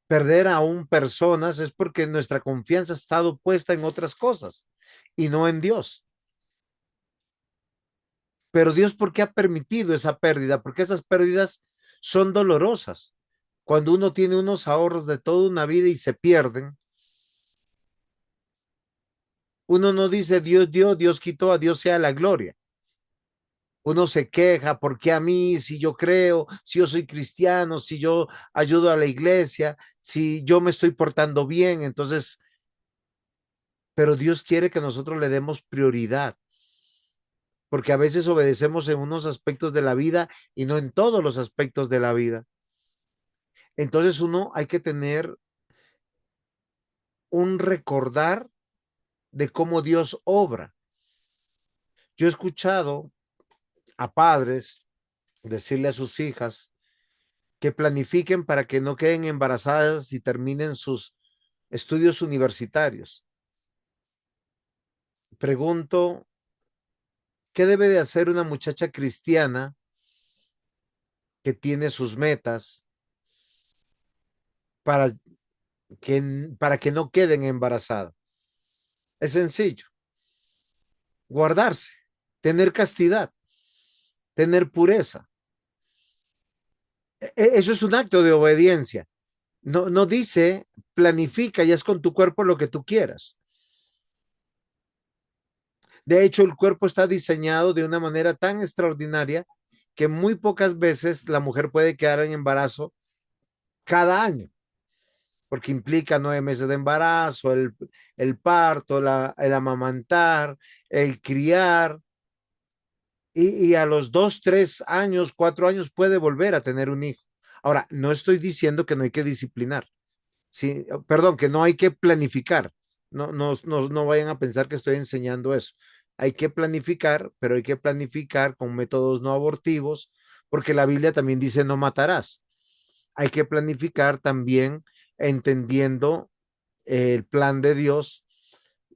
perder aún personas, es porque nuestra confianza ha estado puesta en otras cosas y no en Dios. Pero Dios, ¿por qué ha permitido esa pérdida? Porque esas pérdidas son dolorosas. Cuando uno tiene unos ahorros de toda una vida y se pierden, uno no dice Dios dio, Dios quitó, a Dios sea la gloria. Uno se queja, ¿por qué a mí? Si yo creo, si yo soy cristiano, si yo ayudo a la iglesia, si yo me estoy portando bien, entonces, pero Dios quiere que nosotros le demos prioridad, porque a veces obedecemos en unos aspectos de la vida y no en todos los aspectos de la vida. Entonces uno hay que tener un recordar de cómo Dios obra. Yo he escuchado a padres decirle a sus hijas que planifiquen para que no queden embarazadas y terminen sus estudios universitarios. Pregunto, ¿qué debe de hacer una muchacha cristiana que tiene sus metas para para que no queden embarazadas? Es sencillo, guardarse, tener castidad, tener pureza. Eso es un acto de obediencia. No, no dice planifica y haz con tu cuerpo lo que tú quieras. De hecho, el cuerpo está diseñado de una manera tan extraordinaria que muy pocas veces la mujer puede quedar en embarazo cada año, porque implica 9 meses de embarazo, el parto, el amamantar, el criar, y a los 2, 3 años, 4 años puede volver a tener un hijo. Ahora, no estoy diciendo que no hay que disciplinar, sí, perdón, que no hay que planificar. No vayan a pensar que estoy enseñando eso. Hay que planificar, pero hay que planificar con métodos no abortivos, porque la Biblia también dice no matarás. Hay que planificar también entendiendo el plan de Dios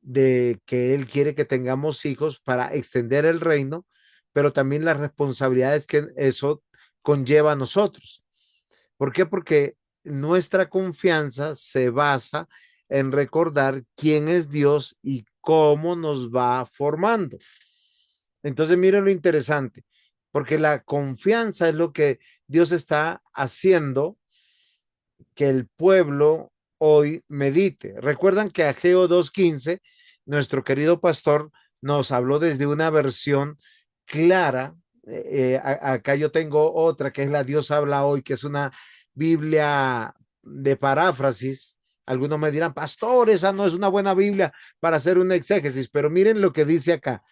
de que Él quiere que tengamos hijos para extender el reino, pero también las responsabilidades que eso conlleva a nosotros. ¿Por qué? Porque nuestra confianza se basa en recordar quién es Dios y cómo nos va formando. Entonces, miren lo interesante, porque la confianza es lo que Dios está haciendo que el pueblo hoy medite. Recuerdan que Ageo 2:15, nuestro querido pastor, nos habló desde una versión clara. Acá yo tengo otra que es la Dios habla hoy, que es una Biblia de paráfrasis. Algunos me dirán, pastor, esa no es una buena Biblia para hacer un exégesis, pero miren lo que dice acá.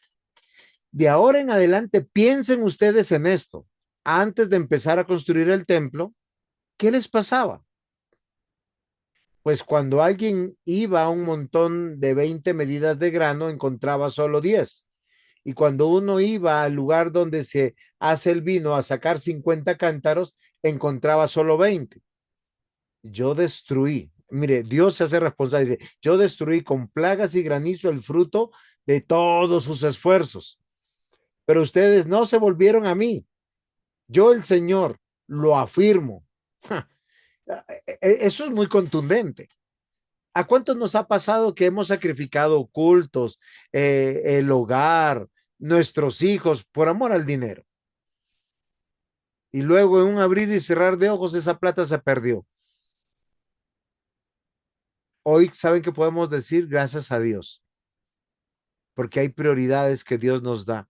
De ahora en adelante, piensen ustedes en esto. Antes de empezar a construir el templo, ¿qué les pasaba? Pues cuando alguien iba a un montón de 20 medidas de grano, encontraba solo 10. Y cuando uno iba al lugar donde se hace el vino a sacar 50 cántaros, encontraba solo 20. Yo destruí, mire, Dios se hace responsable, dice, yo destruí con plagas y granizo el fruto de todos sus esfuerzos, pero ustedes no se volvieron a mí. Yo, el Señor, lo afirmo. Eso es muy contundente. ¿A cuántos nos ha pasado que hemos sacrificado cultos, el hogar, nuestros hijos por amor al dinero? Y luego en un abrir y cerrar de ojos esa plata se perdió. Hoy saben que podemos decir gracias a Dios, porque hay prioridades que Dios nos da.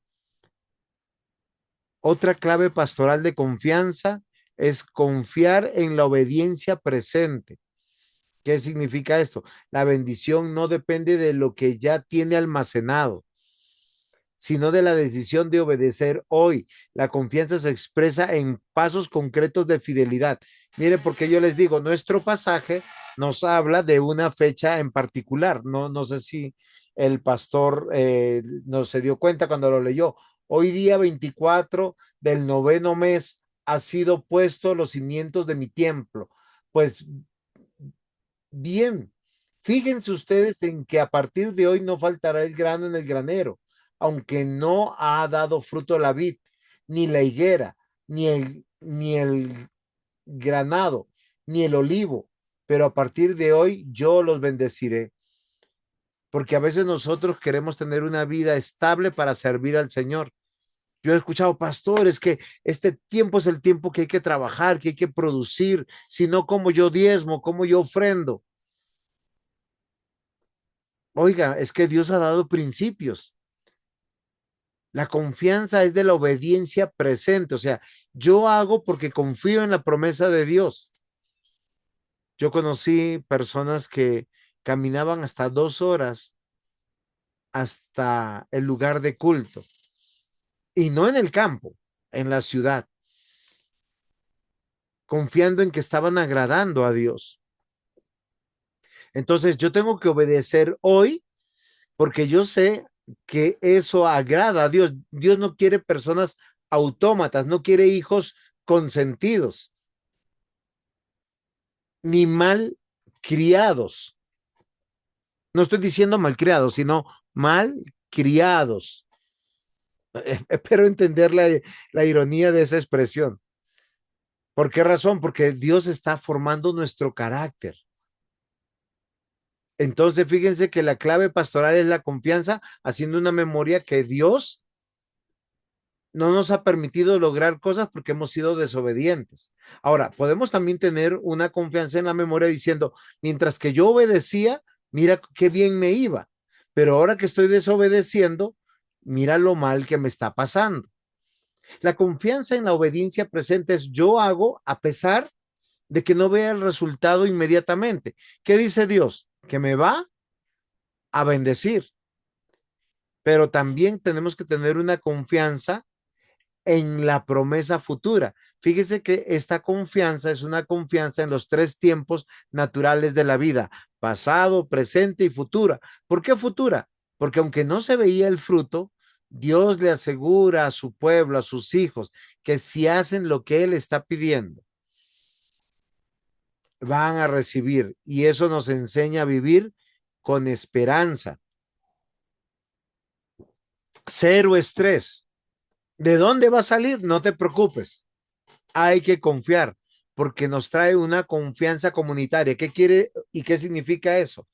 Otra clave pastoral de confianza es confiar en la obediencia presente. ¿Qué significa esto? La bendición no depende de lo que ya tiene almacenado, sino de la decisión de obedecer hoy. La confianza se expresa en pasos concretos de fidelidad. Mire, porque yo les digo, nuestro pasaje nos habla de una fecha en particular. No sé si el pastor no se dio cuenta cuando lo leyó. Hoy día 24 del noveno mes ha sido puesto los cimientos de mi templo. Pues bien, fíjense ustedes en que a partir de hoy no faltará el grano en el granero, aunque no ha dado fruto la vid, ni la higuera, ni el granado, ni el olivo, pero a partir de hoy yo los bendeciré. Porque a veces nosotros queremos tener una vida estable para servir al Señor. Yo he escuchado, pastores, que este tiempo es el tiempo que hay que trabajar, que hay que producir, si no, como yo diezmo, como yo ofrendo. Oiga, es que Dios ha dado principios. La confianza es de la obediencia presente, o sea, yo hago porque confío en la promesa de Dios. Yo conocí personas que caminaban hasta 2 horas hasta el lugar de culto y no en el campo, en la ciudad, confiando en que estaban agradando a Dios. Entonces yo tengo que obedecer hoy porque yo sé que eso agrada a Dios. Dios no quiere personas autómatas, no quiere hijos consentidos, ni mal criados. No estoy diciendo mal criados, sino mal criados. Espero entender la ironía de esa expresión. ¿Por qué razón? Porque Dios está formando nuestro carácter. Entonces, fíjense que la clave pastoral es la confianza, haciendo una memoria que Dios no nos ha permitido lograr cosas porque hemos sido desobedientes. Ahora, podemos también tener una confianza en la memoria diciendo, mientras que yo obedecía, mira qué bien me iba, pero ahora que estoy desobedeciendo, mira lo mal que me está pasando. La confianza en la obediencia presente es yo hago a pesar de que no vea el resultado inmediatamente. ¿Qué dice Dios? Que me va a bendecir, pero también tenemos que tener una confianza en la promesa futura. Fíjese que esta confianza es una confianza en los 3 tiempos naturales de la vida, pasado, presente y futura. ¿Por qué futura? Porque aunque no se veía el fruto, Dios le asegura a su pueblo, a sus hijos, que si hacen lo que Él está pidiendo, van a recibir y eso nos enseña a vivir con esperanza. Cero estrés. ¿De dónde va a salir? No te preocupes. Hay que confiar porque nos trae una confianza comunitaria. ¿Qué quiere y qué significa eso?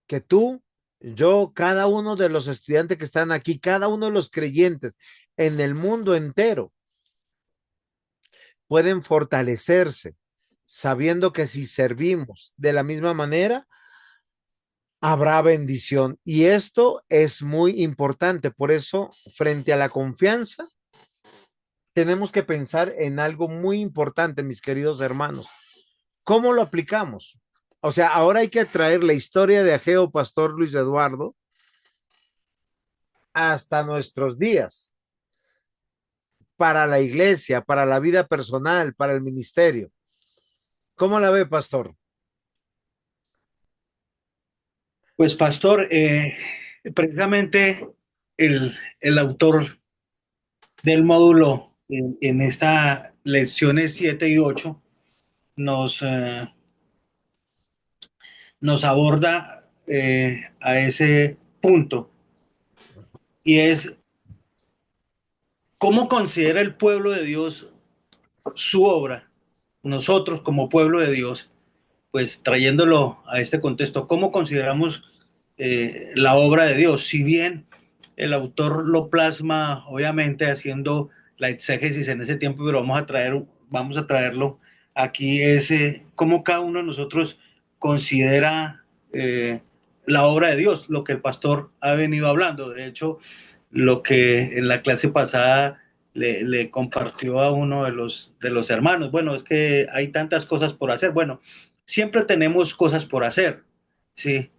Que tú, yo, cada uno de los estudiantes que están aquí, cada uno de los creyentes en el mundo entero pueden fortalecerse sabiendo que si servimos de la misma manera, habrá bendición. Y esto es muy importante. Por eso, frente a la confianza, tenemos que pensar en algo muy importante, mis queridos hermanos. ¿Cómo lo aplicamos? O sea, ahora hay que traer la historia de Ageo Pastor Luis Eduardo hasta nuestros días, para la iglesia, para la vida personal, para el ministerio. ¿Cómo la ve, pastor? Pues, pastor, precisamente el autor del módulo en esta lecciones 7 y 8 nos, nos aborda a ese punto, y es cómo considera el pueblo de Dios su obra, nosotros como pueblo de Dios, pues trayéndolo a este contexto, cómo consideramos la obra de Dios. Si bien el autor lo plasma, obviamente, haciendo la exégesis en ese tiempo, pero vamos a traerlo aquí, es cómo cada uno de nosotros considera la obra de Dios, lo que el pastor ha venido hablando. De hecho, lo que en la clase pasada le compartió a uno de los hermanos. Bueno, es que hay tantas cosas por hacer. Bueno, siempre tenemos cosas por hacer, sí,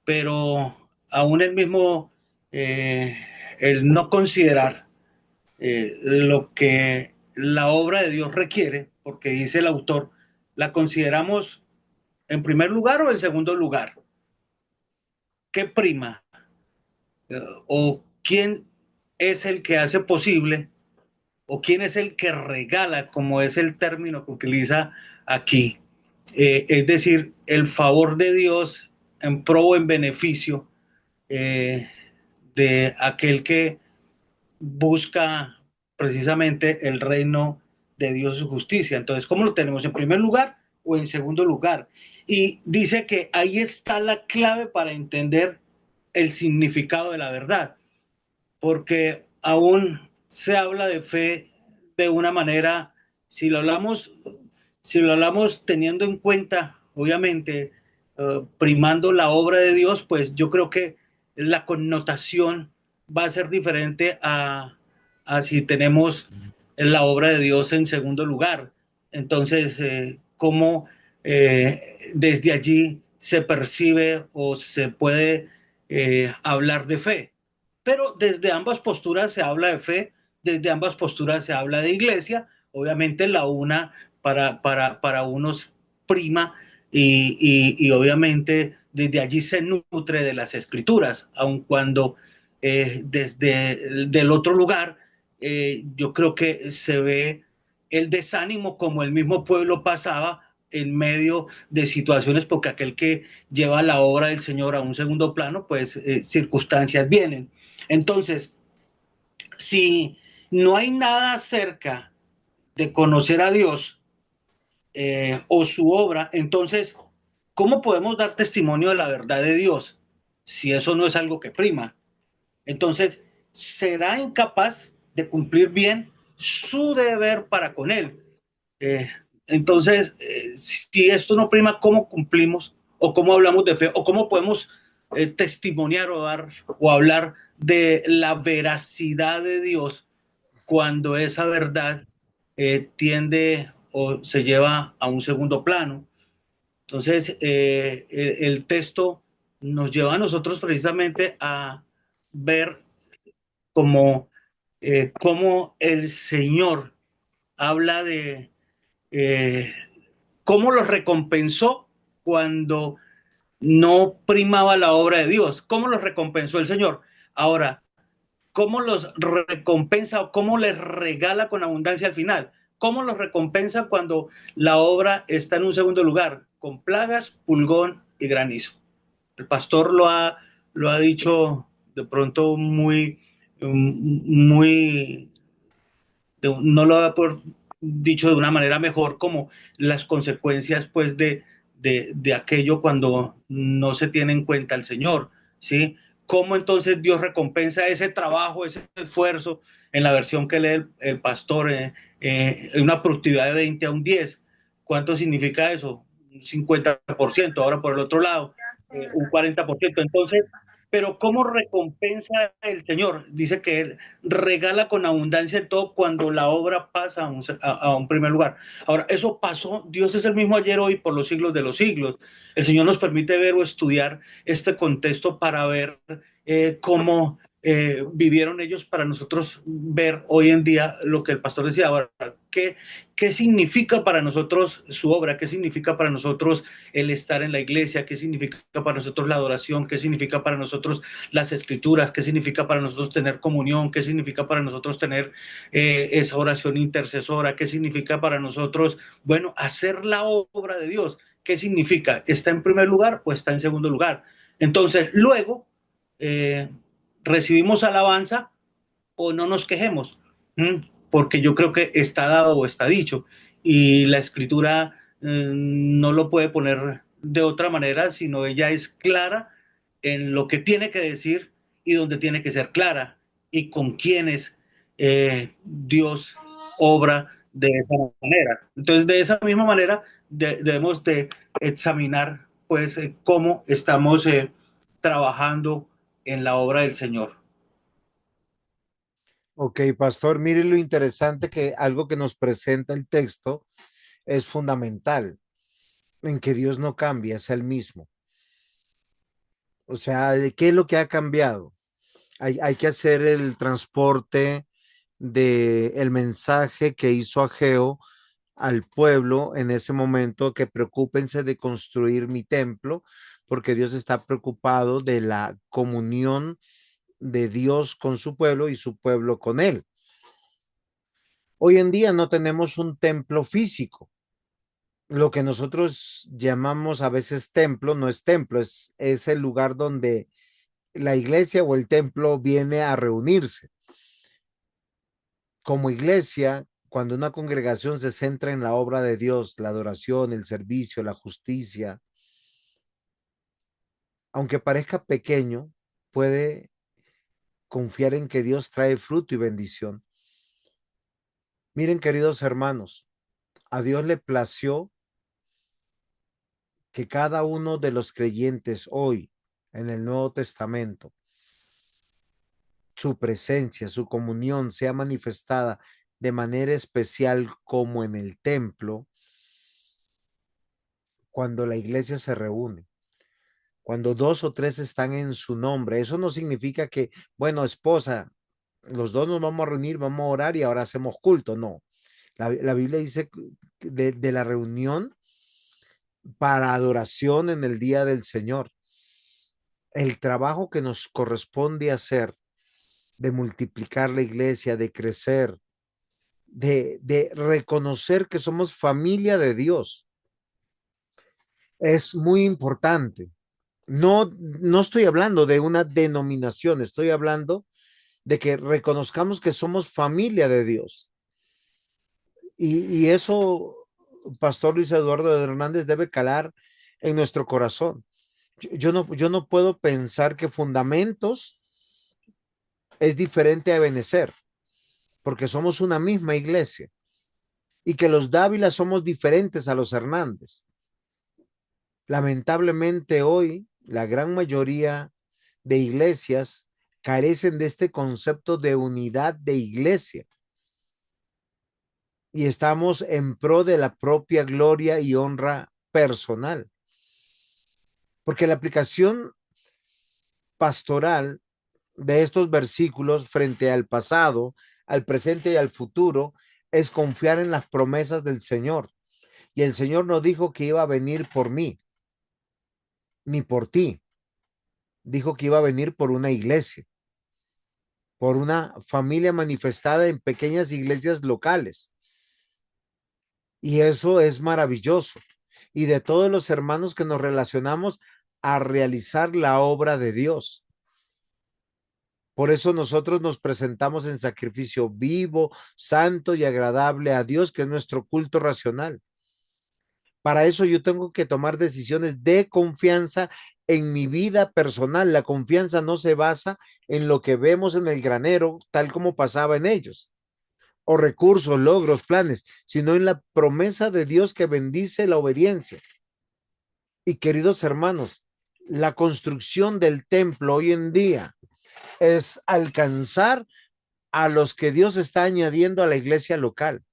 pero aún el mismo, el no considerar lo que la obra de Dios requiere, porque dice el autor, la consideramos en primer lugar o en segundo lugar. ¿Qué prima? ¿O quién es el que hace posible? ¿O quién es el que regala, como es el término que utiliza aquí? Es decir, el favor de Dios en pro o en beneficio de aquel que busca precisamente el reino de Dios y su justicia. Entonces, ¿cómo lo tenemos? ¿En primer lugar o en segundo lugar? Y dice que ahí está la clave para entender el significado de la verdad, porque aún se habla de fe de una manera, si lo hablamos, si lo hablamos teniendo en cuenta, obviamente, primando la obra de Dios, pues yo creo que la connotación va a ser diferente a si tenemos la obra de Dios en segundo lugar. Entonces, ¿cómo desde allí se percibe o se puede hablar de fe? Pero desde ambas posturas se habla de fe, desde ambas posturas se habla de iglesia, obviamente la una para unos prima y obviamente desde allí se nutre de las escrituras, aun cuando desde del otro lugar yo creo que se ve el desánimo como el mismo pueblo pasaba en medio de situaciones, porque aquel que lleva la obra del Señor a un segundo plano, pues circunstancias vienen. Entonces, si no hay nada cerca de conocer a Dios o su obra, entonces, ¿cómo podemos dar testimonio de la verdad de Dios si eso no es algo que prima? Entonces, será incapaz de cumplir bien su deber para con Él. Eh, entonces, si esto no prima, ¿cómo cumplimos o cómo hablamos de fe o cómo podemos testimoniar o dar o hablar de la veracidad de Dios cuando esa verdad tiende o se lleva a un segundo plano? Entonces, el texto nos lleva a nosotros precisamente a ver cómo el Señor habla de cómo los recompensó cuando no primaba la obra de Dios. ¿Cómo los recompensó el Señor? Ahora, ¿cómo los recompensa o cómo les regala con abundancia al final? ¿Cómo los recompensa cuando la obra está en un segundo lugar? Con plagas, pulgón y granizo. El pastor lo ha dicho de pronto muy, no lo ha dicho de una manera mejor, como las consecuencias pues de aquello cuando no se tiene en cuenta el Señor, ¿sí? ¿Cómo entonces Dios recompensa ese trabajo, ese esfuerzo? En la versión que lee el pastor, una productividad de 20 a un 10. ¿Cuánto significa eso? Un 50%. Ahora por el otro lado, un 40%. Entonces, pero ¿cómo recompensa el Señor? Dice que Él regala con abundancia en todo cuando la obra pasa a un primer lugar. Ahora, eso pasó, Dios es el mismo ayer, hoy, por los siglos de los siglos. El Señor nos permite ver o estudiar este contexto para ver cómo vivieron ellos, para nosotros ver hoy en día lo que el pastor decía. Ahora, ¿qué significa para nosotros su obra? ¿Qué significa para nosotros el estar en la iglesia? ¿Qué significa para nosotros la adoración? ¿Qué significa para nosotros las escrituras? ¿Qué significa para nosotros tener comunión? ¿Qué significa para nosotros tener esa oración intercesora? ¿Qué significa para nosotros, bueno, hacer la obra de Dios? ¿Qué significa? ¿Está en primer lugar o está en segundo lugar? Entonces, luego eh, recibimos alabanza o no nos quejemos, porque yo creo que está dado o está dicho, y la escritura no lo puede poner de otra manera, sino ella es clara en lo que tiene que decir y donde tiene que ser clara, y con quienes Dios obra de esa manera. Entonces, de esa misma manera debemos de examinar pues cómo estamos trabajando en la obra del Señor. Ok, pastor, mire lo interesante que algo que nos presenta el texto es fundamental, en que Dios no cambia, es el mismo. O sea, ¿de qué es lo que ha cambiado? Hay que hacer el transporte de el mensaje que hizo Ageo al pueblo en ese momento, que preocúpense de construir mi templo, porque Dios está preocupado de la comunión de Dios con su pueblo y su pueblo con él. Hoy en día no tenemos un templo físico. Lo que nosotros llamamos a veces templo no es templo, es el lugar donde la iglesia o el templo viene a reunirse. Como iglesia, cuando una congregación se centra en la obra de Dios, la adoración, el servicio, la justicia, aunque parezca pequeño, puede confiar en que Dios trae fruto y bendición. Miren, queridos hermanos, a Dios le plació que cada uno de los creyentes hoy en el Nuevo Testamento, su presencia, su comunión sea manifestada de manera especial como en el templo, cuando la iglesia se reúne. Cuando dos o tres están en su nombre, eso no significa que, bueno, esposa, los dos nos vamos a reunir, vamos a orar y ahora hacemos culto. No, la Biblia dice de la reunión para adoración en el día del Señor. El trabajo que nos corresponde hacer de multiplicar la iglesia, de crecer, de reconocer que somos familia de Dios, es muy importante. No estoy hablando de una denominación, estoy hablando de que reconozcamos que somos familia de Dios. Y eso, Pastor Luis Eduardo Hernández, debe calar en nuestro corazón. Yo no puedo pensar que Fundamentos es diferente a Ebenecer, porque somos una misma iglesia, y que los Dávila somos diferentes a los Hernández. Lamentablemente hoy, la gran mayoría de iglesias carecen de este concepto de unidad de iglesia y estamos en pro de la propia gloria y honra personal. Porque la aplicación pastoral de estos versículos frente al pasado, al presente y al futuro es confiar en las promesas del Señor. Y el Señor no dijo que iba a venir por mí, ni por ti. Dijo que iba a venir por una iglesia, por una familia manifestada en pequeñas iglesias locales. Y eso es maravilloso. Y de todos los hermanos que nos relacionamos a realizar la obra de Dios. Por eso nosotros nos presentamos en sacrificio vivo, santo y agradable a Dios, que es nuestro culto racional. Para eso yo tengo que tomar decisiones de confianza en mi vida personal. La confianza no se basa en lo que vemos en el granero, tal como pasaba en ellos, o recursos, logros, planes, sino en la promesa de Dios que bendice la obediencia. Y queridos hermanos, la construcción del templo hoy en día es alcanzar a los que Dios está añadiendo a la iglesia local.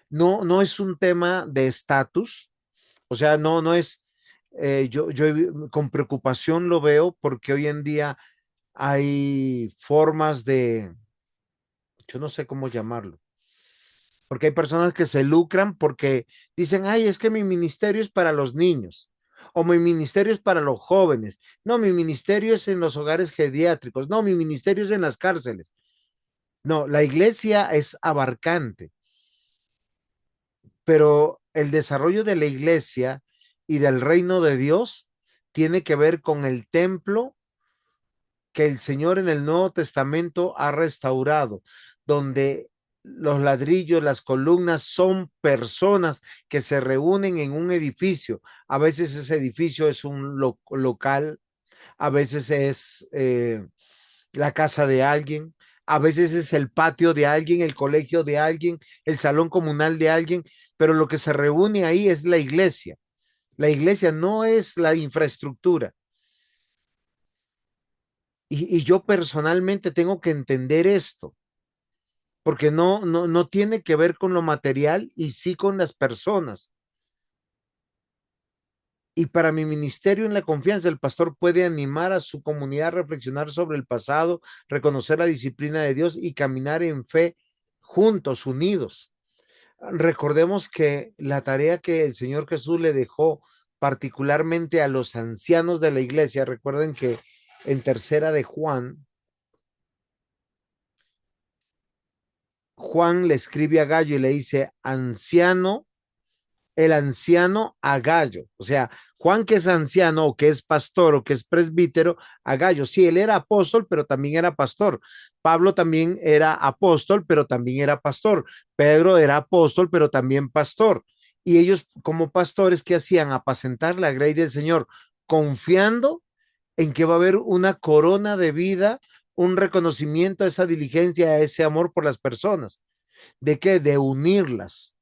No, no es un tema de estatus, o sea, no es, yo con preocupación lo veo porque hoy en día hay formas de, yo no sé cómo llamarlo, porque hay personas que se lucran porque dicen, ay, es que mi ministerio es para los niños o mi ministerio es para los jóvenes. No, mi ministerio es en los hogares geriátricos. No, mi ministerio es en las cárceles. No, la iglesia es abarcante, pero el desarrollo de la iglesia y del reino de Dios tiene que ver con el templo que el Señor en el Nuevo Testamento ha restaurado, donde los ladrillos, las columnas son personas que se reúnen en un edificio. A veces ese edificio es un local, a veces es la casa de alguien, a veces es el patio de alguien, el colegio de alguien, el salón comunal de alguien, pero lo que se reúne ahí es la iglesia. La iglesia no es la infraestructura. Y yo personalmente tengo que entender esto, porque no tiene que ver con lo material y sí con las personas. Y para mi ministerio en la confianza, el pastor puede animar a su comunidad a reflexionar sobre el pasado, reconocer la disciplina de Dios y caminar en fe juntos, unidos. Recordemos que la tarea que el Señor Jesús le dejó particularmente a los ancianos de la iglesia, recuerden que en tercera de Juan, Juan le escribe a Gallo y le dice, anciano, el anciano a Gallo. O sea, Juan que es anciano o que es pastor o que es presbítero a Gallo. Sí, él era apóstol, pero también era pastor. Pablo también era apóstol, pero también era pastor. Pedro era apóstol, pero también pastor. Y ellos como pastores, ¿qué hacían? Apacentar la grey del Señor, confiando en que va a haber una corona de vida, un reconocimiento a esa diligencia, a ese amor por las personas. ¿De qué? De unirlas.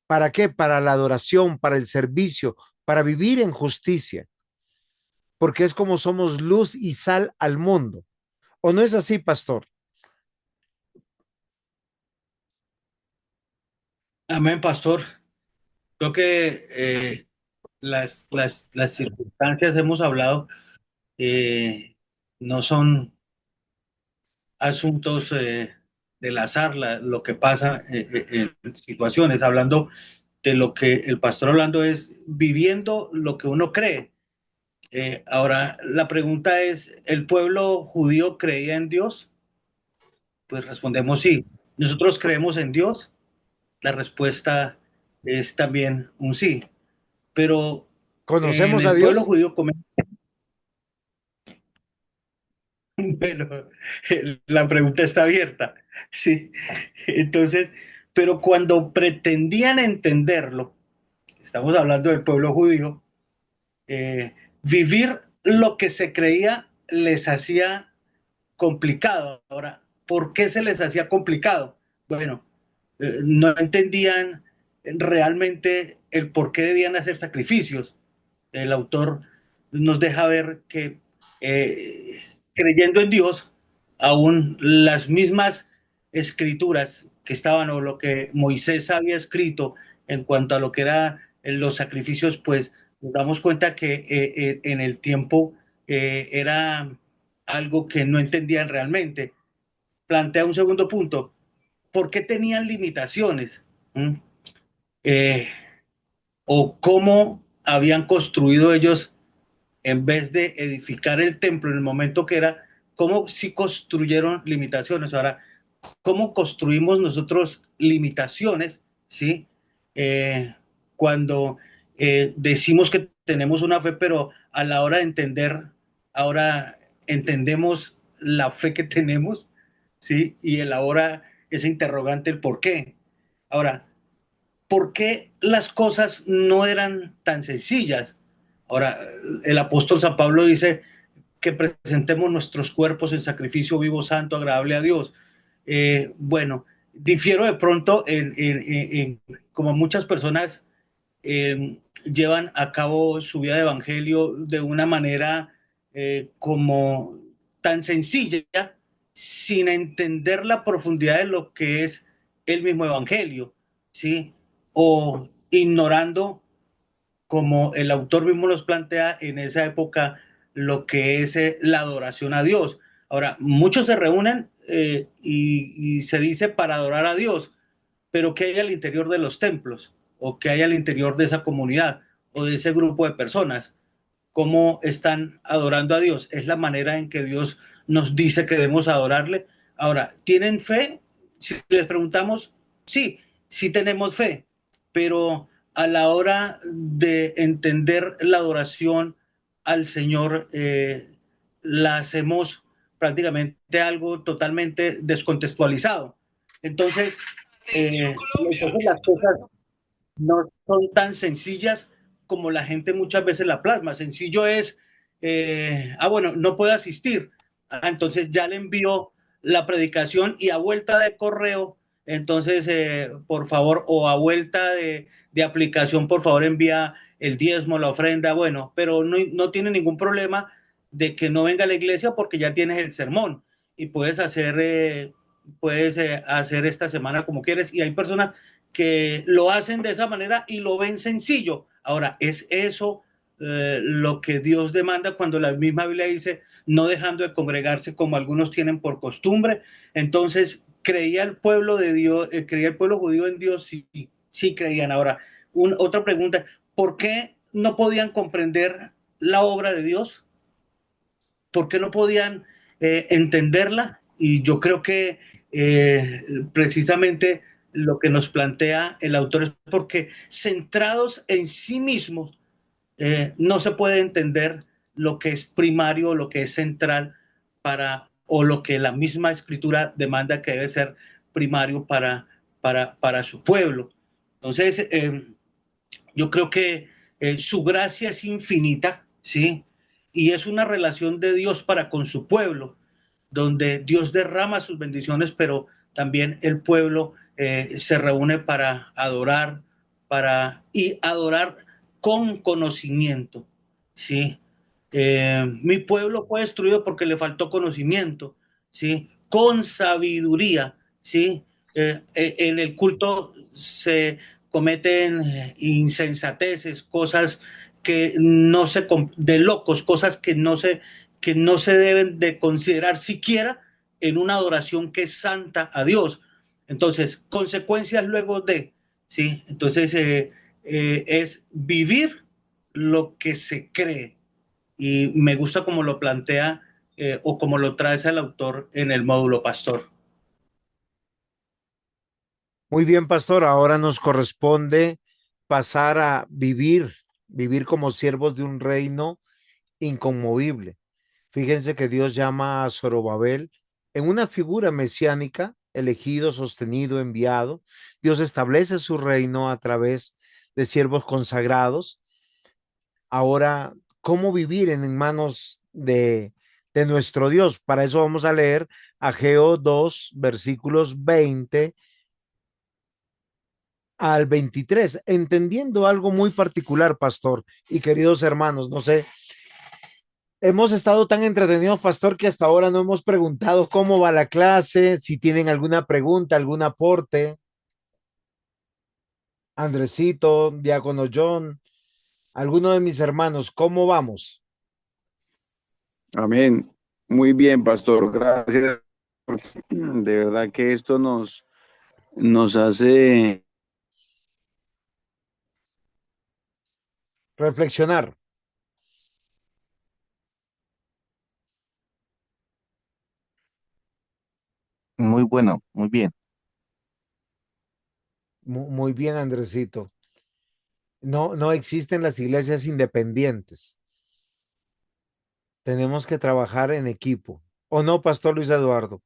¿Para qué? Para la adoración, para el servicio, para vivir en justicia, porque es como somos luz y sal al mundo. ¿O no es así, pastor? Amén, pastor. Creo que las circunstancias hemos hablado, no son asuntos del azar, lo que pasa en situaciones. Hablando de lo que el pastor hablando es viviendo lo que uno cree. Ahora, la pregunta es, ¿el pueblo judío creía en Dios? Pues respondemos sí. ¿Nosotros creemos en Dios? La respuesta es también un sí. Pero en ¿Conocemos a el pueblo Dios? judío, bueno, la pregunta está abierta, sí. Entonces, pero cuando pretendían entenderlo, estamos hablando del pueblo judío, vivir lo que se creía les hacía complicado. Ahora, ¿por qué se les hacía complicado? Bueno, no entendían realmente el por qué debían hacer sacrificios. El autor nos deja ver que creyendo en Dios, aún las mismas escrituras que estaban o lo que Moisés había escrito en cuanto a lo que eran los sacrificios, pues nos damos cuenta que en el tiempo era algo que no entendían realmente. Plantea un segundo punto. ¿Por qué tenían limitaciones? ¿Mm? Eh, ¿O cómo habían construido ellos en vez de edificar el templo en el momento que era? ¿Cómo sí construyeron limitaciones? Ahora, ¿cómo construimos nosotros limitaciones ¿sí? Cuando decimos que tenemos una fe, pero a la hora de entender, ahora entendemos la fe que tenemos, ¿sí? Y el ahora ese interrogante, el por qué. Ahora, ¿por qué las cosas no eran tan sencillas? Ahora, el apóstol San Pablo dice que presentemos nuestros cuerpos en sacrificio vivo, santo, agradable a Dios. Bueno, difiero de pronto como muchas personas llevan a cabo su vida de evangelio de una manera como tan sencilla, sin entender la profundidad de lo que es el mismo evangelio, ¿sí? O ignorando, como el autor mismo nos plantea en esa época, lo que es la adoración a Dios. Ahora, muchos se reúnen y se dice para adorar a Dios, pero ¿qué hay al interior de los templos? ¿O qué hay al interior de esa comunidad o de ese grupo de personas? ¿Cómo están adorando a Dios? Es la manera en que Dios nos dice que debemos adorarle. Ahora, ¿tienen fe? Si les preguntamos, sí, sí tenemos fe, pero a la hora de entender la adoración al Señor, la hacemos prácticamente algo totalmente descontextualizado. Entonces, entonces las cosas no son tan sencillas como la gente muchas veces la plasma. Sencillo es, bueno, no puedo asistir. Entonces ya le envío la predicación y a vuelta de correo, entonces, por favor, o a vuelta de aplicación, por favor, envía el diezmo, la ofrenda, bueno, pero no tiene ningún problema de que no venga a la iglesia porque ya tienes el sermón y puedes hacer esta semana como quieres. Y hay personas que lo hacen de esa manera y lo ven sencillo. Ahora, ¿es eso lo que Dios demanda cuando la misma Biblia dice no dejando de congregarse como algunos tienen por costumbre? Entonces, ¿creía el pueblo de Dios, creía el pueblo judío en Dios? Sí, sí creían. Ahora, otra pregunta, ¿por qué no podían comprender la obra de Dios? ¿Por qué no podían entenderla? Y yo creo que precisamente lo que nos plantea el autor es porque centrados en sí mismos no se puede entender lo que es primario, lo que es central o lo que la misma escritura demanda que debe ser primario para su pueblo. Entonces, yo creo que su gracia es infinita, ¿sí? Y es una relación de Dios para con su pueblo, donde Dios derrama sus bendiciones, pero también el pueblo se reúne para adorar, y adorar con conocimiento, ¿sí? Mi pueblo fue destruido porque le faltó conocimiento, ¿sí? Con sabiduría, ¿sí? En el culto se cometen insensateces, cosas que no se, de locos, cosas que no se deben de considerar siquiera en una adoración que es santa a Dios. Entonces, consecuencias luego de, ¿sí? Entonces, es vivir lo que se cree. Y me gusta como lo plantea o como lo trae el autor en el módulo pastor. Muy bien, pastor. Ahora nos corresponde pasar a vivir como siervos de un reino inconmovible. Fíjense que Dios llama a Zorobabel en una figura mesiánica, elegido, sostenido, enviado. Dios establece su reino a través de siervos consagrados. Ahora, ¿cómo vivir en manos de nuestro Dios? Para eso vamos a leer Ageo 2, versículos 20 al 23, entendiendo algo muy particular, pastor y queridos hermanos. No sé, hemos estado tan entretenidos, pastor, que hasta ahora no hemos preguntado cómo va la clase, si tienen alguna pregunta, algún aporte. Andresito, Diácono John, alguno de mis hermanos, ¿cómo vamos? Amén. Muy bien, pastor. Gracias. De verdad que esto nos hace, Reflexionar. Muy bueno, muy bien. Muy bien, Andresito. No, no existen las iglesias independientes. Tenemos que trabajar en equipo. ¿O no, Pastor Luis Eduardo?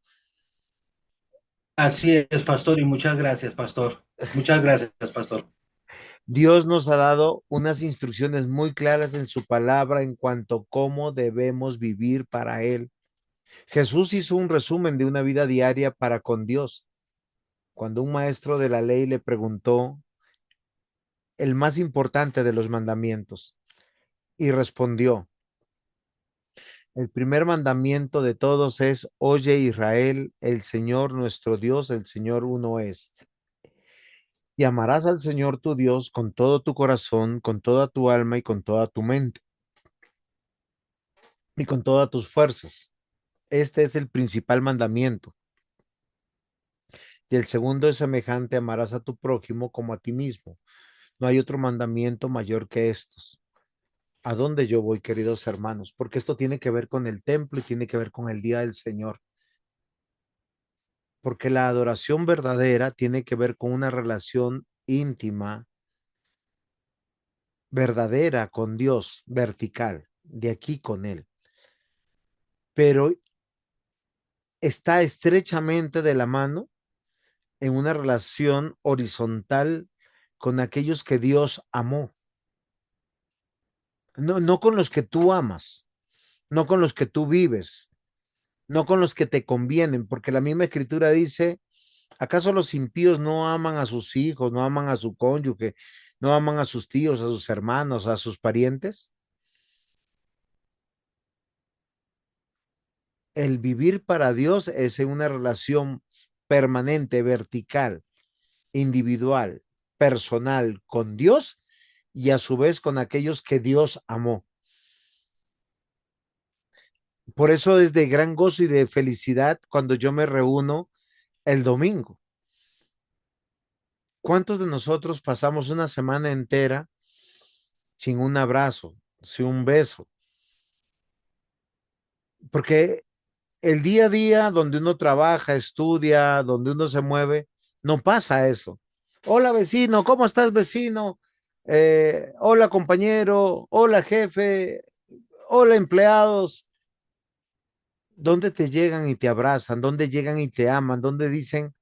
Así es, pastor, y muchas gracias, pastor. Muchas gracias, pastor. Dios nos ha dado unas instrucciones muy claras en su palabra en cuanto a cómo debemos vivir para Él. Jesús hizo un resumen de una vida diaria para con Dios. Cuando un maestro de la ley le preguntó el más importante de los mandamientos y respondió, el primer mandamiento de todos es, oye Israel, el Señor nuestro Dios, el Señor uno es. Y amarás al Señor tu Dios con todo tu corazón, con toda tu alma y con toda tu mente y con todas tus fuerzas. Este es el principal mandamiento. Y el segundo es semejante, amarás a tu prójimo como a ti mismo. No hay otro mandamiento mayor que estos. ¿A dónde yo voy, queridos hermanos? Porque esto tiene que ver con el templo y tiene que ver con el día del Señor. Porque la adoración verdadera tiene que ver con una relación íntima, verdadera con Dios, vertical, de aquí con Él. Pero está estrechamente de la mano en una relación horizontal con aquellos que Dios amó. No, no con los que tú amas, no con los que tú vives, no con los que te convienen, porque la misma escritura dice, ¿acaso los impíos no aman a sus hijos, no aman a su cónyuge, no aman a sus tíos, a sus hermanos, a sus parientes? El vivir para Dios es en una relación permanente, vertical, individual, personal con Dios y a su vez con aquellos que Dios amó. Por eso es de gran gozo y de felicidad cuando yo me reúno el domingo. ¿Cuántos de nosotros pasamos una semana entera sin un abrazo, sin un beso? Porque el día a día donde uno trabaja, estudia, donde uno se mueve, no pasa eso. Hola vecino, ¿cómo estás vecino? Hola compañero, hola jefe, hola empleados. ¿Dónde te llegan y te abrazan? ¿Dónde llegan y te aman? ¿Dónde dicen,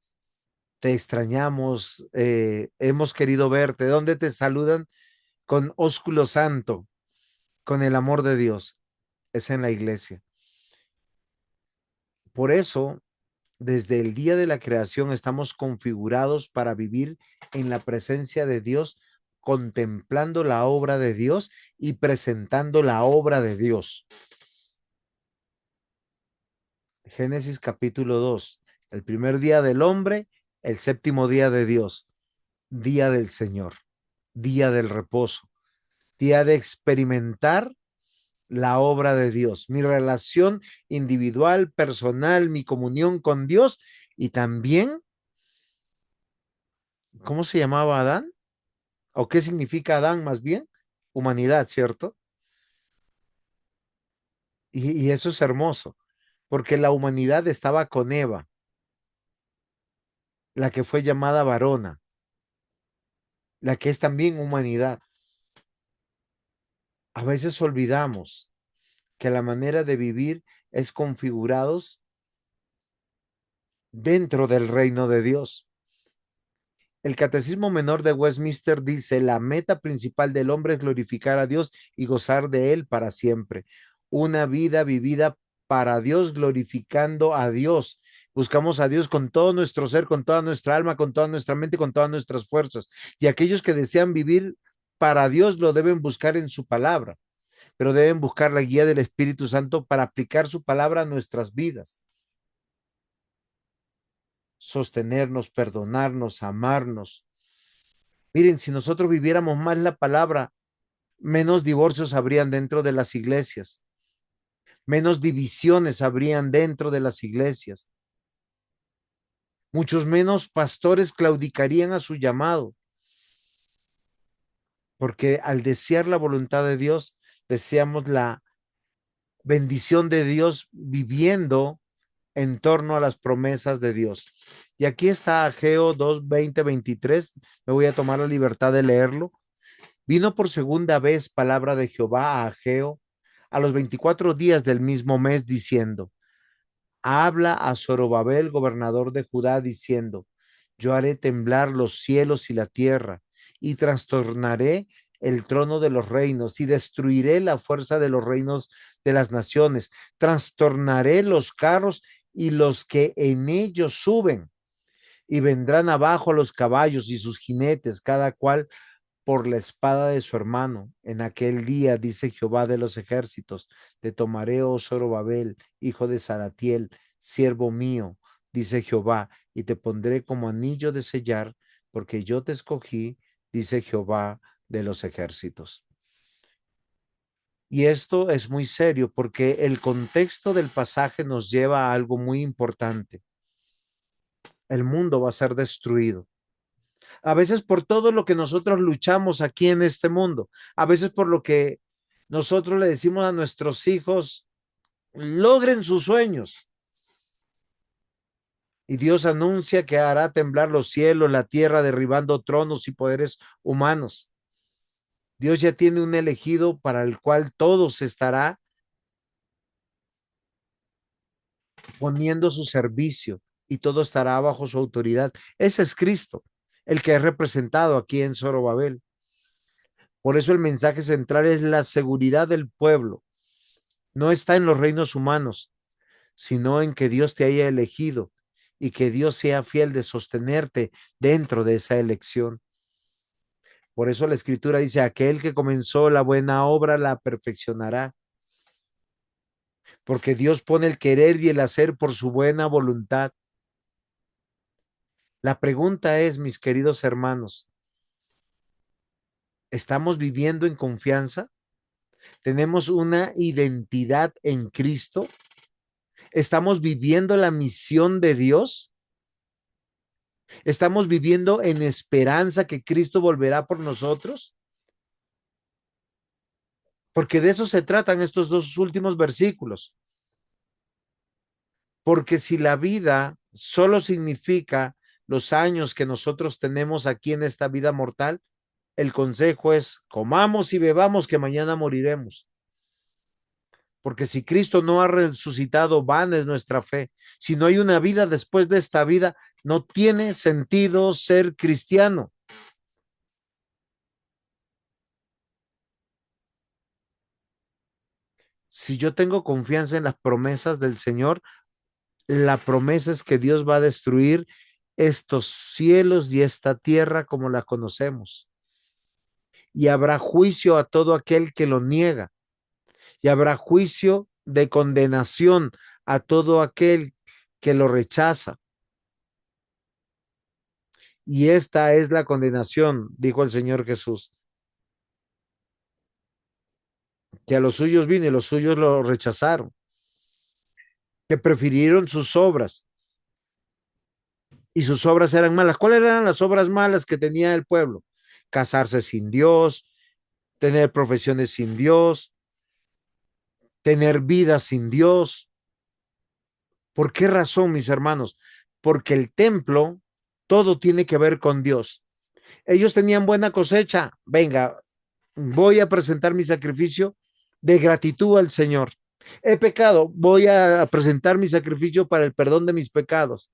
te extrañamos, hemos querido verte? ¿Dónde te saludan con ósculo santo, con el amor de Dios? Es en la iglesia. Por eso, desde el día de la creación estamos configurados para vivir en la presencia de Dios, contemplando la obra de Dios y presentando la obra de Dios. Génesis capítulo 2. El primer día del hombre, el séptimo día de Dios, día del Señor, día del reposo, día de experimentar la obra de Dios, mi relación individual, personal, mi comunión con Dios y también, ¿cómo se llamaba Adán? ¿O qué significa Adán más bien? Humanidad, ¿cierto? Y eso es hermoso, porque la humanidad estaba con Eva, la que fue llamada varona, la que es también humanidad. A veces olvidamos que la manera de vivir es configurados dentro del reino de Dios. El Catecismo Menor de Westminster dice, la meta principal del hombre es glorificar a Dios y gozar de él para siempre. Una vida vivida para Dios, glorificando a Dios. Buscamos a Dios con todo nuestro ser, con toda nuestra alma, con toda nuestra mente, con todas nuestras fuerzas. Y aquellos que desean vivir para Dios lo deben buscar en su palabra, pero deben buscar la guía del Espíritu Santo para aplicar su palabra a nuestras vidas. Sostenernos, perdonarnos, amarnos. Miren, si nosotros viviéramos más la palabra, menos divorcios habrían dentro de las iglesias, menos divisiones habrían dentro de las iglesias, muchos menos pastores claudicarían a su llamado, porque al desear la voluntad de Dios, deseamos la bendición de Dios viviendo en torno a las promesas de Dios. Y aquí está Ageo 2, 20, 23. Me voy a tomar la libertad de leerlo. Vino por segunda vez palabra de Jehová a Ageo a los 24 días del mismo mes, diciendo: habla a Zorobabel, gobernador de Judá, diciendo: yo haré temblar los cielos y la tierra, y trastornaré el trono de los reinos, y destruiré la fuerza de los reinos de las naciones, trastornaré los carros y los que en ellos suben, y vendrán abajo los caballos y sus jinetes, cada cual por la espada de su hermano. En aquel día, dice Jehová de los ejércitos, te tomaré, oh Zorobabel, hijo de Salatiel, siervo mío, dice Jehová, y te pondré como anillo de sellar, porque yo te escogí, dice Jehová de los ejércitos. Y esto es muy serio porque el contexto del pasaje nos lleva a algo muy importante. El mundo va a ser destruido. A veces por todo lo que nosotros luchamos aquí en este mundo, a veces por lo que nosotros le decimos a nuestros hijos: logren sus sueños. Y Dios anuncia que hará temblar los cielos, la tierra, derribando tronos y poderes humanos. Dios ya tiene un elegido para el cual todo se estará poniendo su servicio y todo estará bajo su autoridad. Ese es Cristo, el que es representado aquí en Zorobabel. Por eso el mensaje central es la seguridad del pueblo. No está en los reinos humanos, sino en que Dios te haya elegido y que Dios sea fiel de sostenerte dentro de esa elección. Por eso la escritura dice: aquel que comenzó la buena obra la perfeccionará, porque Dios pone el querer y el hacer por su buena voluntad. La pregunta es, mis queridos hermanos, ¿estamos viviendo en confianza? ¿Tenemos una identidad en Cristo? ¿Estamos viviendo la misión de Dios? ¿Estamos viviendo en esperanza que Cristo volverá por nosotros? Porque de eso se tratan estos dos últimos versículos. Porque si la vida solo significa los años que nosotros tenemos aquí en esta vida mortal, el consejo es: comamos y bebamos, que mañana moriremos. Porque si Cristo no ha resucitado, vana es nuestra fe. Si no hay una vida después de esta vida, no tiene sentido ser cristiano. Si yo tengo confianza en las promesas del Señor, la promesa es que Dios va a destruir estos cielos y esta tierra como la conocemos. Y habrá juicio a todo aquel que lo niega. Y habrá juicio de condenación a todo aquel que lo rechaza. Y esta es la condenación, dijo el Señor Jesús, que a los suyos vino y los suyos lo rechazaron, que prefirieron sus obras y sus obras eran malas. ¿Cuáles eran las obras malas que tenía el pueblo? Casarse sin Dios, tener profesiones sin Dios, tener vida sin Dios. ¿Por qué razón, mis hermanos? Porque el templo, todo tiene que ver con Dios. Ellos tenían buena cosecha. Venga, voy a presentar mi sacrificio de gratitud al Señor. He pecado, voy a presentar mi sacrificio para el perdón de mis pecados.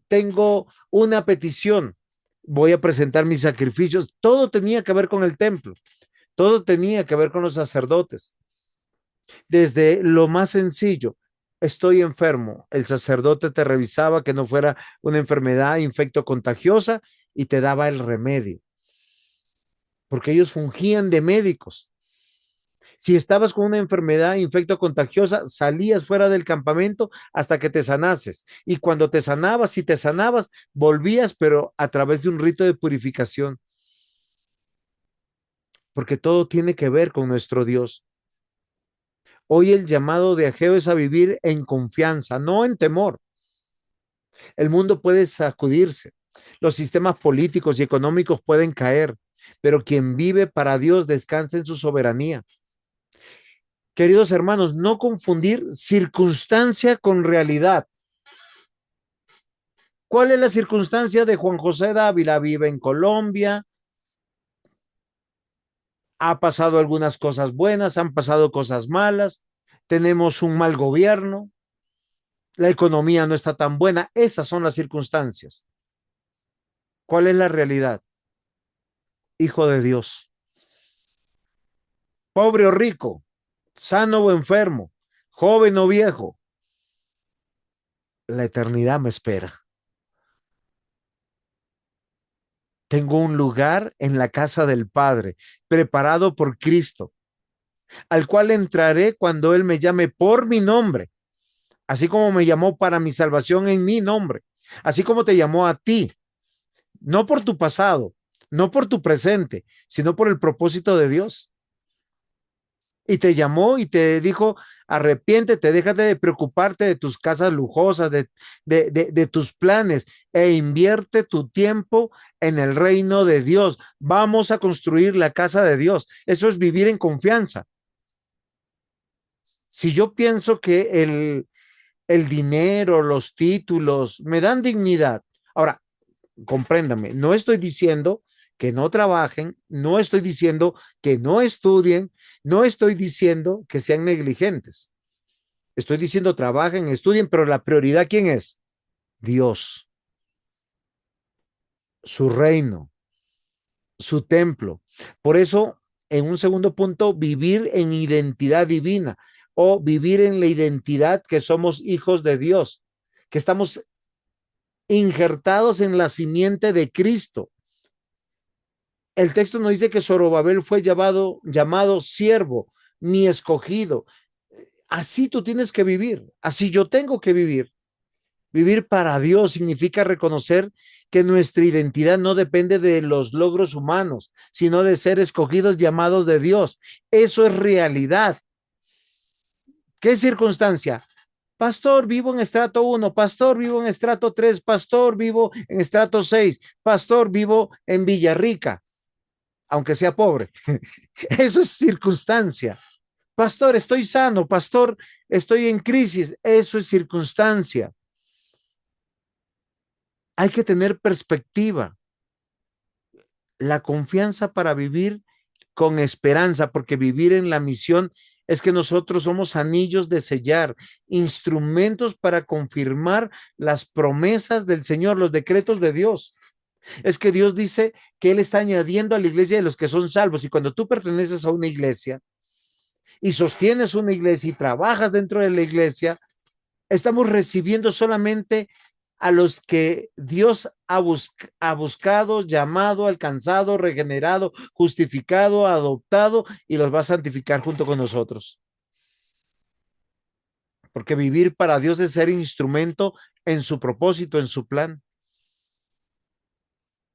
Tengo una petición, voy a presentar mis sacrificios. Todo tenía que ver con el templo, todo tenía que ver con los sacerdotes. Desde lo más sencillo: estoy enfermo, el sacerdote te revisaba que no fuera una enfermedad infecto contagiosa y te daba el remedio, porque ellos fungían de médicos. Si estabas con una enfermedad infecto contagiosa, salías fuera del campamento hasta que te sanases. Y cuando te sanabas, si te sanabas, volvías, pero a través de un rito de purificación. Porque todo tiene que ver con nuestro Dios. Hoy el llamado de Ageo es a vivir en confianza, no en temor. El mundo puede sacudirse, los sistemas políticos y económicos pueden caer, pero quien vive para Dios descansa en su soberanía. Queridos hermanos, no confundir circunstancia con realidad. ¿Cuál es la circunstancia de Juan José Dávila? Vive en Colombia, ha pasado algunas cosas buenas, han pasado cosas malas, tenemos un mal gobierno, la economía no está tan buena. Esas son las circunstancias. ¿Cuál es la realidad? Hijo de Dios, pobre o rico, sano o enfermo, joven o viejo, la eternidad me espera. Tengo un lugar en la casa del Padre, preparado por Cristo, al cual entraré cuando Él me llame por mi nombre, así como me llamó para mi salvación en mi nombre, así como te llamó a ti, no por tu pasado, no por tu presente, sino por el propósito de Dios. Y te llamó y te dijo, arrepiéntete, déjate de preocuparte de tus casas lujosas, de tus planes, e invierte tu tiempo en el reino de Dios. Vamos a construir la casa de Dios. Eso es vivir en confianza. Si yo pienso que el dinero, los títulos me dan dignidad. Ahora, compréndame, no estoy diciendo que no trabajen, no estoy diciendo que no estudien, no estoy diciendo que sean negligentes. Estoy diciendo trabajen, estudien, pero la prioridad, ¿quién es? Dios, su reino, su templo. Por eso, en un segundo punto, vivir en identidad divina o vivir en la identidad que somos hijos de Dios, que estamos injertados en la simiente de Cristo. El texto nos dice que Zorobabel fue llamado siervo, mi escogido. Así tú tienes que vivir, así yo tengo que vivir. Vivir para Dios significa reconocer que nuestra identidad no depende de los logros humanos, sino de ser escogidos, llamados de Dios. Eso es realidad. ¿Qué circunstancia? Pastor, vivo en estrato 1, pastor, vivo en estrato 3, pastor, vivo en estrato 6, pastor, vivo en Villarrica, aunque sea pobre. Eso es circunstancia. Pastor, estoy sano, pastor, estoy en crisis. Eso es circunstancia. Hay que tener perspectiva, la confianza para vivir con esperanza, porque vivir en la misión es que nosotros somos anillos de sellar, instrumentos para confirmar las promesas del Señor, los decretos de Dios. Es que Dios dice que Él está añadiendo a la iglesia de los que son salvos, y cuando tú perteneces a una iglesia y sostienes una iglesia y trabajas dentro de la iglesia, estamos recibiendo solamente a los que Dios ha buscado, llamado, alcanzado, regenerado, justificado, adoptado, y los va a santificar junto con nosotros. Porque vivir para Dios es ser instrumento en su propósito, en su plan.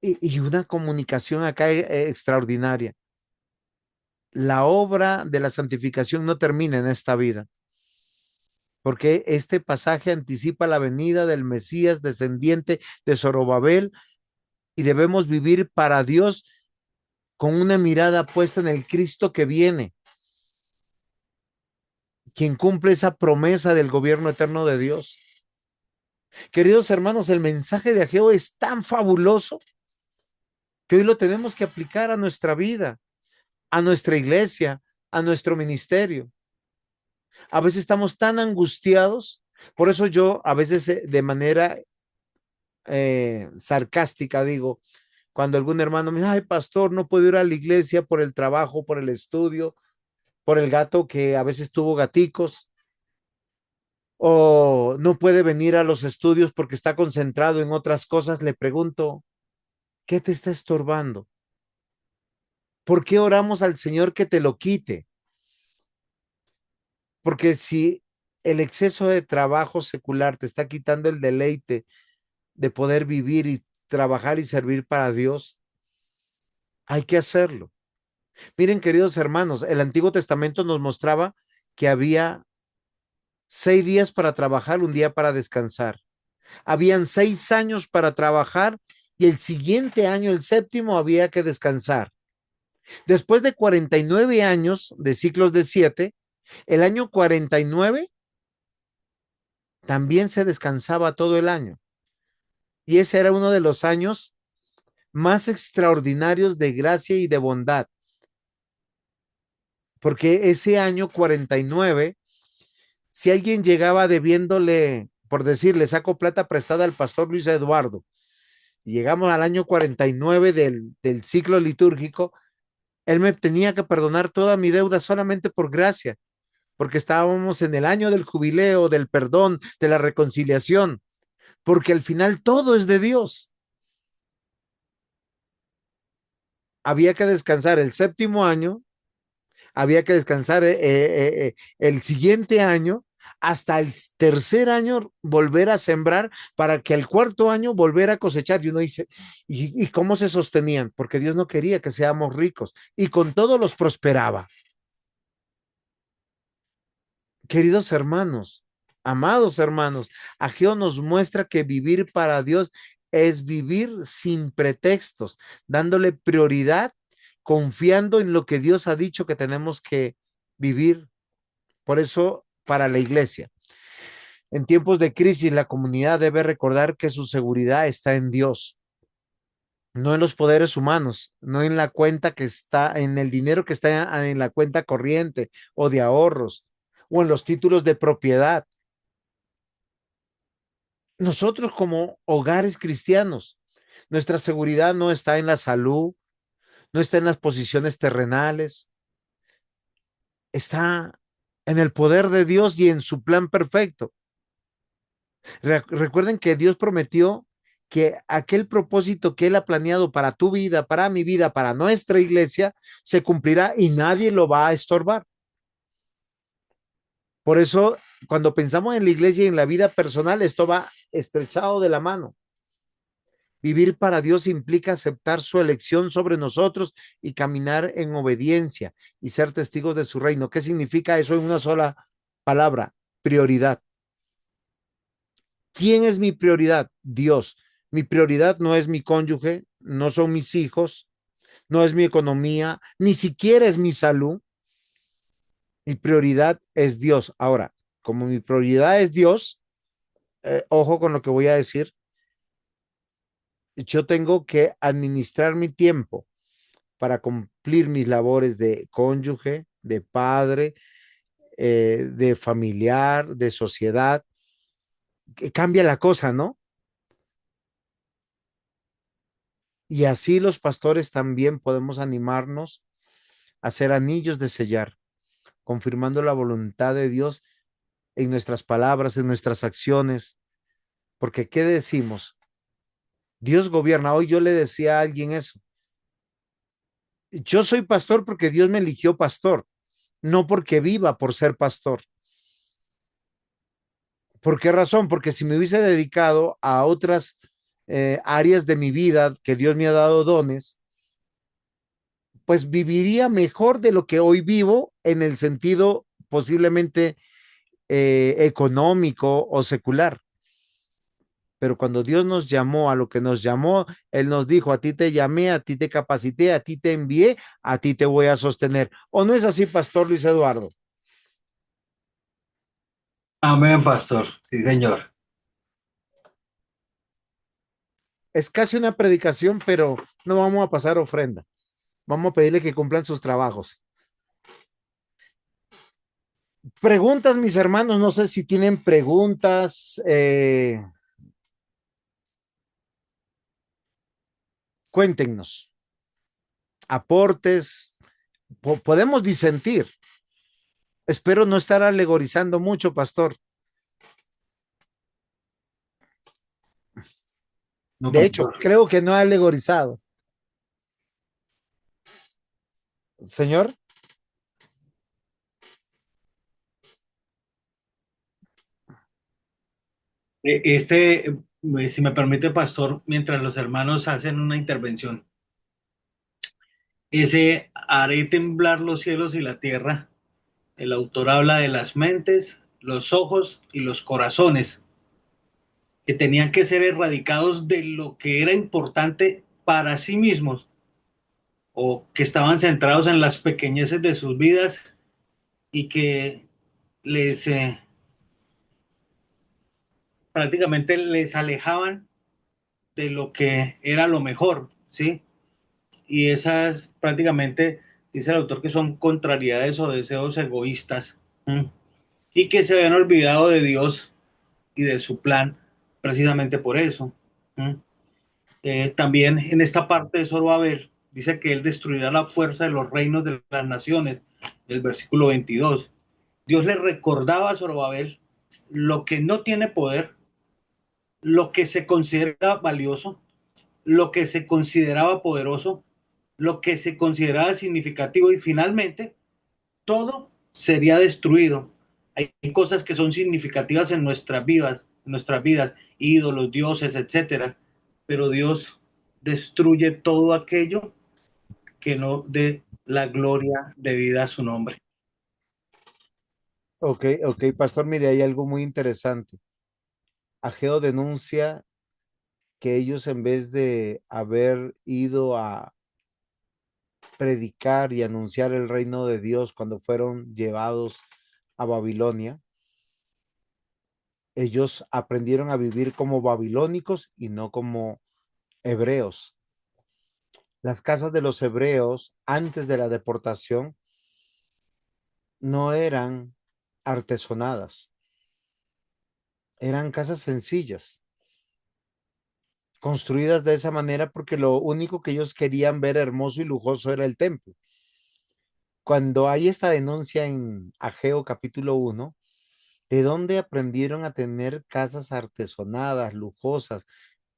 Y una comunicación acá extraordinaria. La obra de la santificación no termina en esta vida, porque este pasaje anticipa la venida del Mesías descendiente de Zorobabel, y debemos vivir para Dios con una mirada puesta en el Cristo que viene, quien cumple esa promesa del gobierno eterno de Dios. Queridos hermanos, el mensaje de Ageo es tan fabuloso que hoy lo tenemos que aplicar a nuestra vida, a nuestra iglesia, a nuestro ministerio. A veces estamos tan angustiados, por eso yo a veces de manera sarcástica digo, cuando algún hermano me dice, ay, pastor, no puedo ir a la iglesia por el trabajo, por el estudio, por el gato que a veces tuvo gaticos, o no puede venir a los estudios porque está concentrado en otras cosas, le pregunto, ¿qué te está estorbando? ¿Por qué oramos al Señor que te lo quite? Porque si el exceso de trabajo secular te está quitando el deleite de poder vivir y trabajar y servir para Dios, hay que hacerlo. Miren, queridos hermanos, el Antiguo Testamento nos mostraba que había 6 días para trabajar, un día para descansar. Habían 6 años para trabajar y el siguiente año, el séptimo, había que descansar. Después de 49 años de ciclos de 7, El año 49 también se descansaba todo el año. Y ese era uno de los años más extraordinarios de gracia y de bondad. Porque ese año 49, si alguien llegaba debiéndole, por decirle, saco plata prestada al pastor Luis Eduardo, y llegamos al año 49 del ciclo litúrgico, él me tenía que perdonar toda mi deuda solamente por gracia, porque estábamos en el año del jubileo, del perdón, de la reconciliación, porque al final todo es de Dios. Había que descansar el séptimo año, había que descansar el siguiente año, hasta el tercer año volver a sembrar para que el cuarto año volver a cosechar. Y uno dice, ¿y cómo se sostenían? Porque Dios no quería que seamos ricos y con todo los prosperaba. Queridos hermanos, amados hermanos, Ageo nos muestra que vivir para Dios es vivir sin pretextos, dándole prioridad, confiando en lo que Dios ha dicho que tenemos que vivir. Por eso, para la iglesia, en tiempos de crisis, la comunidad debe recordar que su seguridad está en Dios, no en los poderes humanos, no en la cuenta que está, en el dinero que está en la cuenta corriente o de ahorros o en los títulos de propiedad. Nosotros como hogares cristianos, nuestra seguridad no está en la salud, no está en las posiciones terrenales, está en el poder de Dios y en su plan perfecto. Recuerden que Dios prometió que aquel propósito que Él ha planeado para tu vida, para mi vida, para nuestra iglesia, se cumplirá y nadie lo va a estorbar. Por eso, cuando pensamos en la iglesia y en la vida personal, esto va estrechado de la mano. Vivir para Dios implica aceptar su elección sobre nosotros y caminar en obediencia y ser testigos de su reino. ¿Qué significa eso en una sola palabra? Prioridad. ¿Quién es mi prioridad? Dios. Mi prioridad no es mi cónyuge, no son mis hijos, no es mi economía, ni siquiera es mi salud. Mi prioridad es Dios. Ahora, como mi prioridad es Dios, ojo con lo que voy a decir, yo tengo que administrar mi tiempo para cumplir mis labores de cónyuge, de padre, de familiar, de sociedad. Que cambia la cosa, ¿no? Y así los pastores también podemos animarnos a ser anillos de sellar, confirmando la voluntad de Dios en nuestras palabras, en nuestras acciones. Porque, ¿qué decimos? Dios gobierna. Hoy yo le decía a alguien eso. Yo soy pastor porque Dios me eligió pastor, no porque viva por ser pastor. ¿Por qué razón? Porque si me hubiese dedicado a otras áreas de mi vida que Dios me ha dado dones, pues viviría mejor de lo que hoy vivo en el sentido posiblemente económico o secular. Pero cuando Dios nos llamó a lo que nos llamó, Él nos dijo, a ti te llamé, a ti te capacité, a ti te envié, a ti te voy a sostener. ¿O no es así, Pastor Luis Eduardo? Amén, pastor. Sí, señor. Es casi una predicación, pero no vamos a pasar ofrenda. Vamos a pedirle que cumplan sus trabajos. Preguntas, mis hermanos, no sé si tienen preguntas. Cuéntenos. Aportes. Podemos disentir. Espero no estar alegorizando mucho, pastor. No, De hecho, pastor. creo que no ha alegorizado. Señor. Si me permite, pastor, mientras los hermanos hacen una intervención, ese haré temblar los cielos y la tierra, el autor habla de las mentes, los ojos y los corazones, que tenían que ser erradicados de lo que era importante para sí mismos o que estaban centrados en las pequeñeces de sus vidas y que les prácticamente les alejaban de lo que era lo mejor, ¿sí? Y esas prácticamente, dice el autor, que son contrariedades o deseos egoístas, ¿m? Y que se habían olvidado de Dios y de su plan precisamente por eso. ¿M? También en esta parte de Zorobabel dice que él destruirá la fuerza de los reinos de las naciones, el versículo 22. Dios le recordaba a Zorobabel lo que no tiene poder, lo que se considera valioso, lo que se consideraba poderoso, lo que se consideraba significativo y finalmente todo sería destruido. Hay cosas que son significativas en nuestras vidas, ídolos, dioses, etcétera, pero Dios destruye todo aquello que no dé la gloria debida a su nombre. Ok, ok, pastor, mire, hay algo muy interesante. Ageo denuncia que ellos en vez de haber ido a predicar y anunciar el reino de Dios cuando fueron llevados a Babilonia, ellos aprendieron a vivir como babilónicos y no como hebreos. Las casas de los hebreos antes de la deportación no eran artesonadas, eran casas sencillas, construidas de esa manera porque lo único que ellos querían ver hermoso y lujoso era el templo. Cuando hay esta denuncia en Ageo capítulo 1, ¿de dónde aprendieron a tener casas artesonadas, lujosas,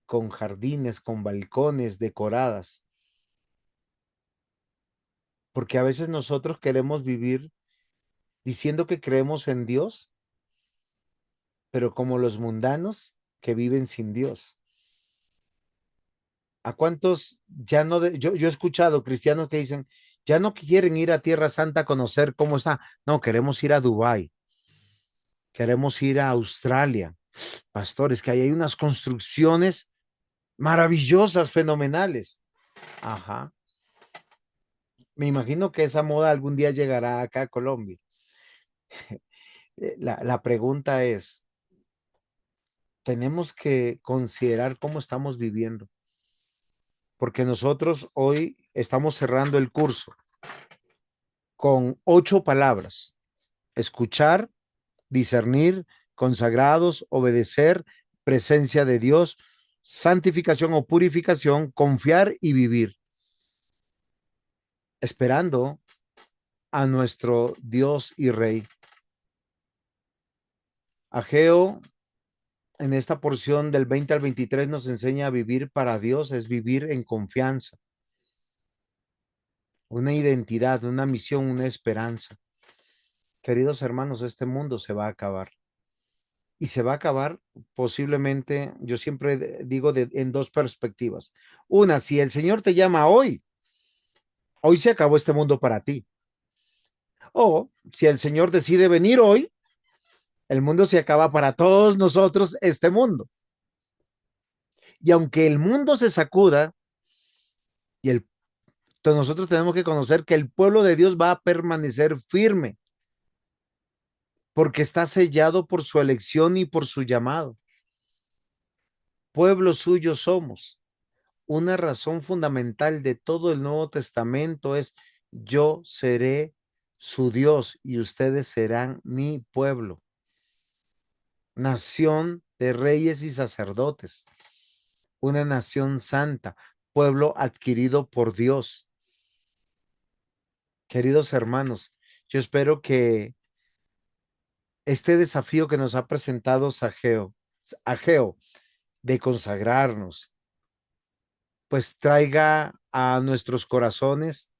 con jardines, con balcones, decoradas? Porque a veces nosotros queremos vivir diciendo que creemos en Dios, pero como los mundanos que viven sin Dios. ¿A cuántos ya no? Yo he escuchado cristianos que dicen, ya no quieren ir a Tierra Santa a conocer cómo está. No, queremos ir a Dubái, queremos ir a Australia. Pastores, que ahí hay unas construcciones maravillosas, fenomenales. Ajá. Me imagino que esa moda algún día llegará acá a Colombia. La pregunta es, tenemos que considerar cómo estamos viviendo, porque nosotros hoy estamos cerrando el curso con 8 palabras: escuchar, discernir, consagrados, obedecer, presencia de Dios, santificación o purificación, confiar y vivir, esperando a nuestro Dios y Rey. Ageo, en esta porción del 20 al 23, nos enseña a vivir para Dios, es vivir en confianza, una identidad, una misión, una esperanza. Queridos hermanos, este mundo se va a acabar. Y se va a acabar posiblemente, yo siempre digo, en dos perspectivas. Una, si el Señor te llama hoy, hoy se acabó este mundo para ti. O si el Señor decide venir hoy, el mundo se acaba para todos nosotros, este mundo. Y aunque el mundo se sacuda, y nosotros tenemos que conocer que el pueblo de Dios va a permanecer firme, porque está sellado por su elección y por su llamado. Pueblo suyo somos. Una razón fundamental de todo el Nuevo Testamento es: yo seré su Dios y ustedes serán mi pueblo, nación de reyes y sacerdotes, una nación santa, pueblo adquirido por Dios. Queridos hermanos, yo espero que este desafío que nos ha presentado Ageo de consagrarnos, pues traiga a nuestros corazones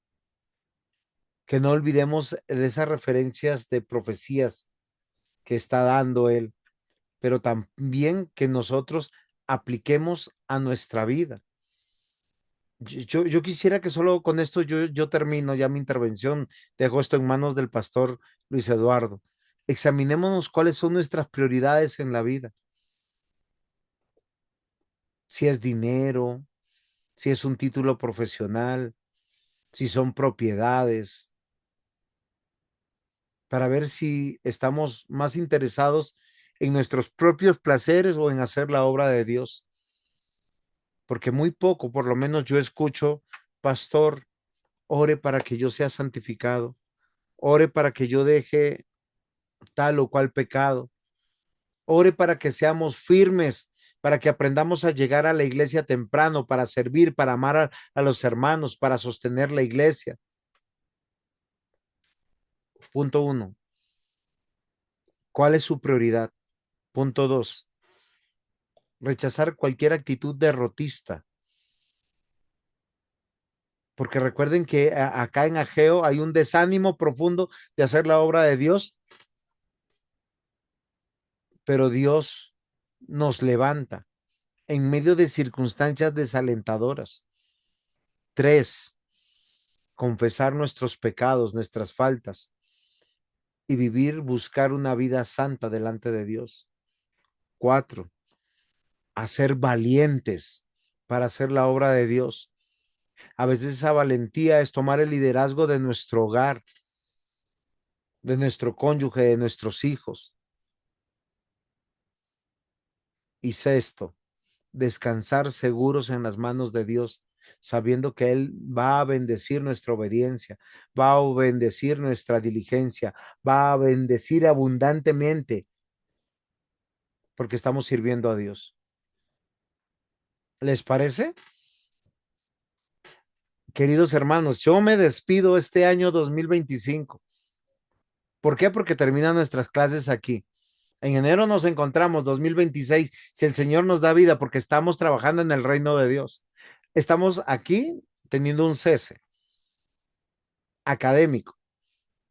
que no olvidemos de esas referencias de profecías que está dando él, pero también que nosotros apliquemos a nuestra vida. Yo quisiera que solo con esto yo termino ya mi intervención, dejo esto en manos del pastor Luis Eduardo. Examinémonos cuáles son nuestras prioridades en la vida. Si es dinero, si es un título profesional, si son propiedades, para ver si estamos más interesados en nuestros propios placeres o en hacer la obra de Dios. Porque muy poco, por lo menos yo escucho, pastor, ore para que yo sea santificado, ore para que yo deje tal o cual pecado, ore para que seamos firmes, para que aprendamos a llegar a la iglesia temprano, para servir, para amar a los hermanos, para sostener la iglesia. Punto 1. ¿Cuál es su prioridad? Punto 2. Rechazar cualquier actitud derrotista. Porque recuerden que acá en Ageo hay un desánimo profundo de hacer la obra de Dios, pero Dios nos levanta en medio de circunstancias desalentadoras. 3. Confesar nuestros pecados, nuestras faltas y buscar una vida santa delante de Dios. 4. Hacer valientes para hacer la obra de Dios. A veces esa valentía es tomar el liderazgo de nuestro hogar, de nuestro cónyuge, de nuestros hijos. Y 6, descansar seguros en las manos de Dios, sabiendo que Él va a bendecir nuestra obediencia, va a bendecir nuestra diligencia, va a bendecir abundantemente, porque estamos sirviendo a Dios. ¿Les parece? Queridos hermanos, yo me despido este año 2025. ¿Por qué? Porque terminan nuestras clases aquí. En enero nos encontramos, 2026, si el Señor nos da vida, porque estamos trabajando en el reino de Dios. Estamos aquí teniendo un cese académico,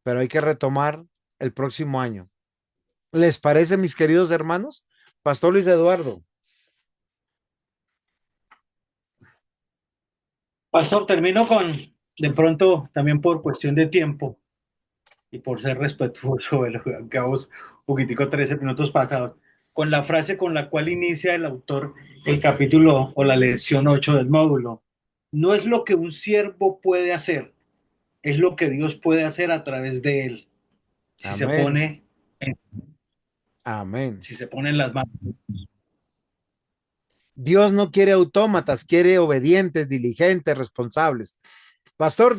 pero hay que retomar el próximo año. ¿Les parece, mis queridos hermanos? Pastor Luis Eduardo. Pastor, termino con, de pronto, también por cuestión de tiempo y por ser respetuoso de lo que acabamos un poquitico 13 minutos pasados, con la frase con la cual inicia el autor el capítulo o la lección 8 del módulo. No es lo que un siervo puede hacer, es lo que Dios puede hacer a través de él. Si se Amén. pone Amén. si se pone en las manos. Dios no quiere autómatas, quiere obedientes, diligentes, responsables. Pastor,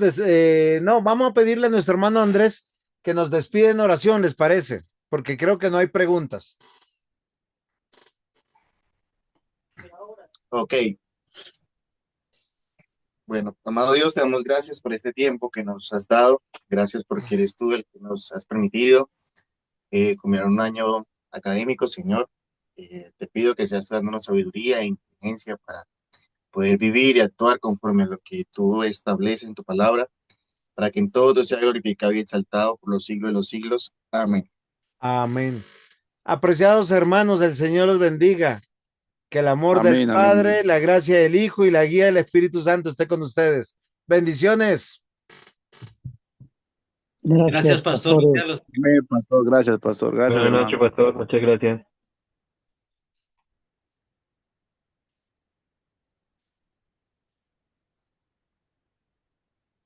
no, vamos a pedirle a nuestro hermano Andrés que nos despide en oración, ¿les parece? Porque creo que no hay preguntas. Ok. Bueno, amado Dios, te damos gracias por este tiempo que nos has dado. Gracias porque eres tú el que nos has permitido culminar un año académico, Señor. Te pido que seas dándonos sabiduría e inteligencia para poder vivir y actuar conforme a lo que tú estableces en tu palabra, para que en todo sea glorificado y exaltado por los siglos de los siglos. Amén. Amén. Apreciados hermanos, el Señor los bendiga. Que el amor del Amén, amén. Padre, la gracia del Hijo y la guía del Espíritu Santo esté con ustedes. Bendiciones. Gracias, Gracias, pastor. pastores. Amén, pastor. Gracias, pastor. Gracias, Buenas hermano. noches, pastor. Muchas gracias.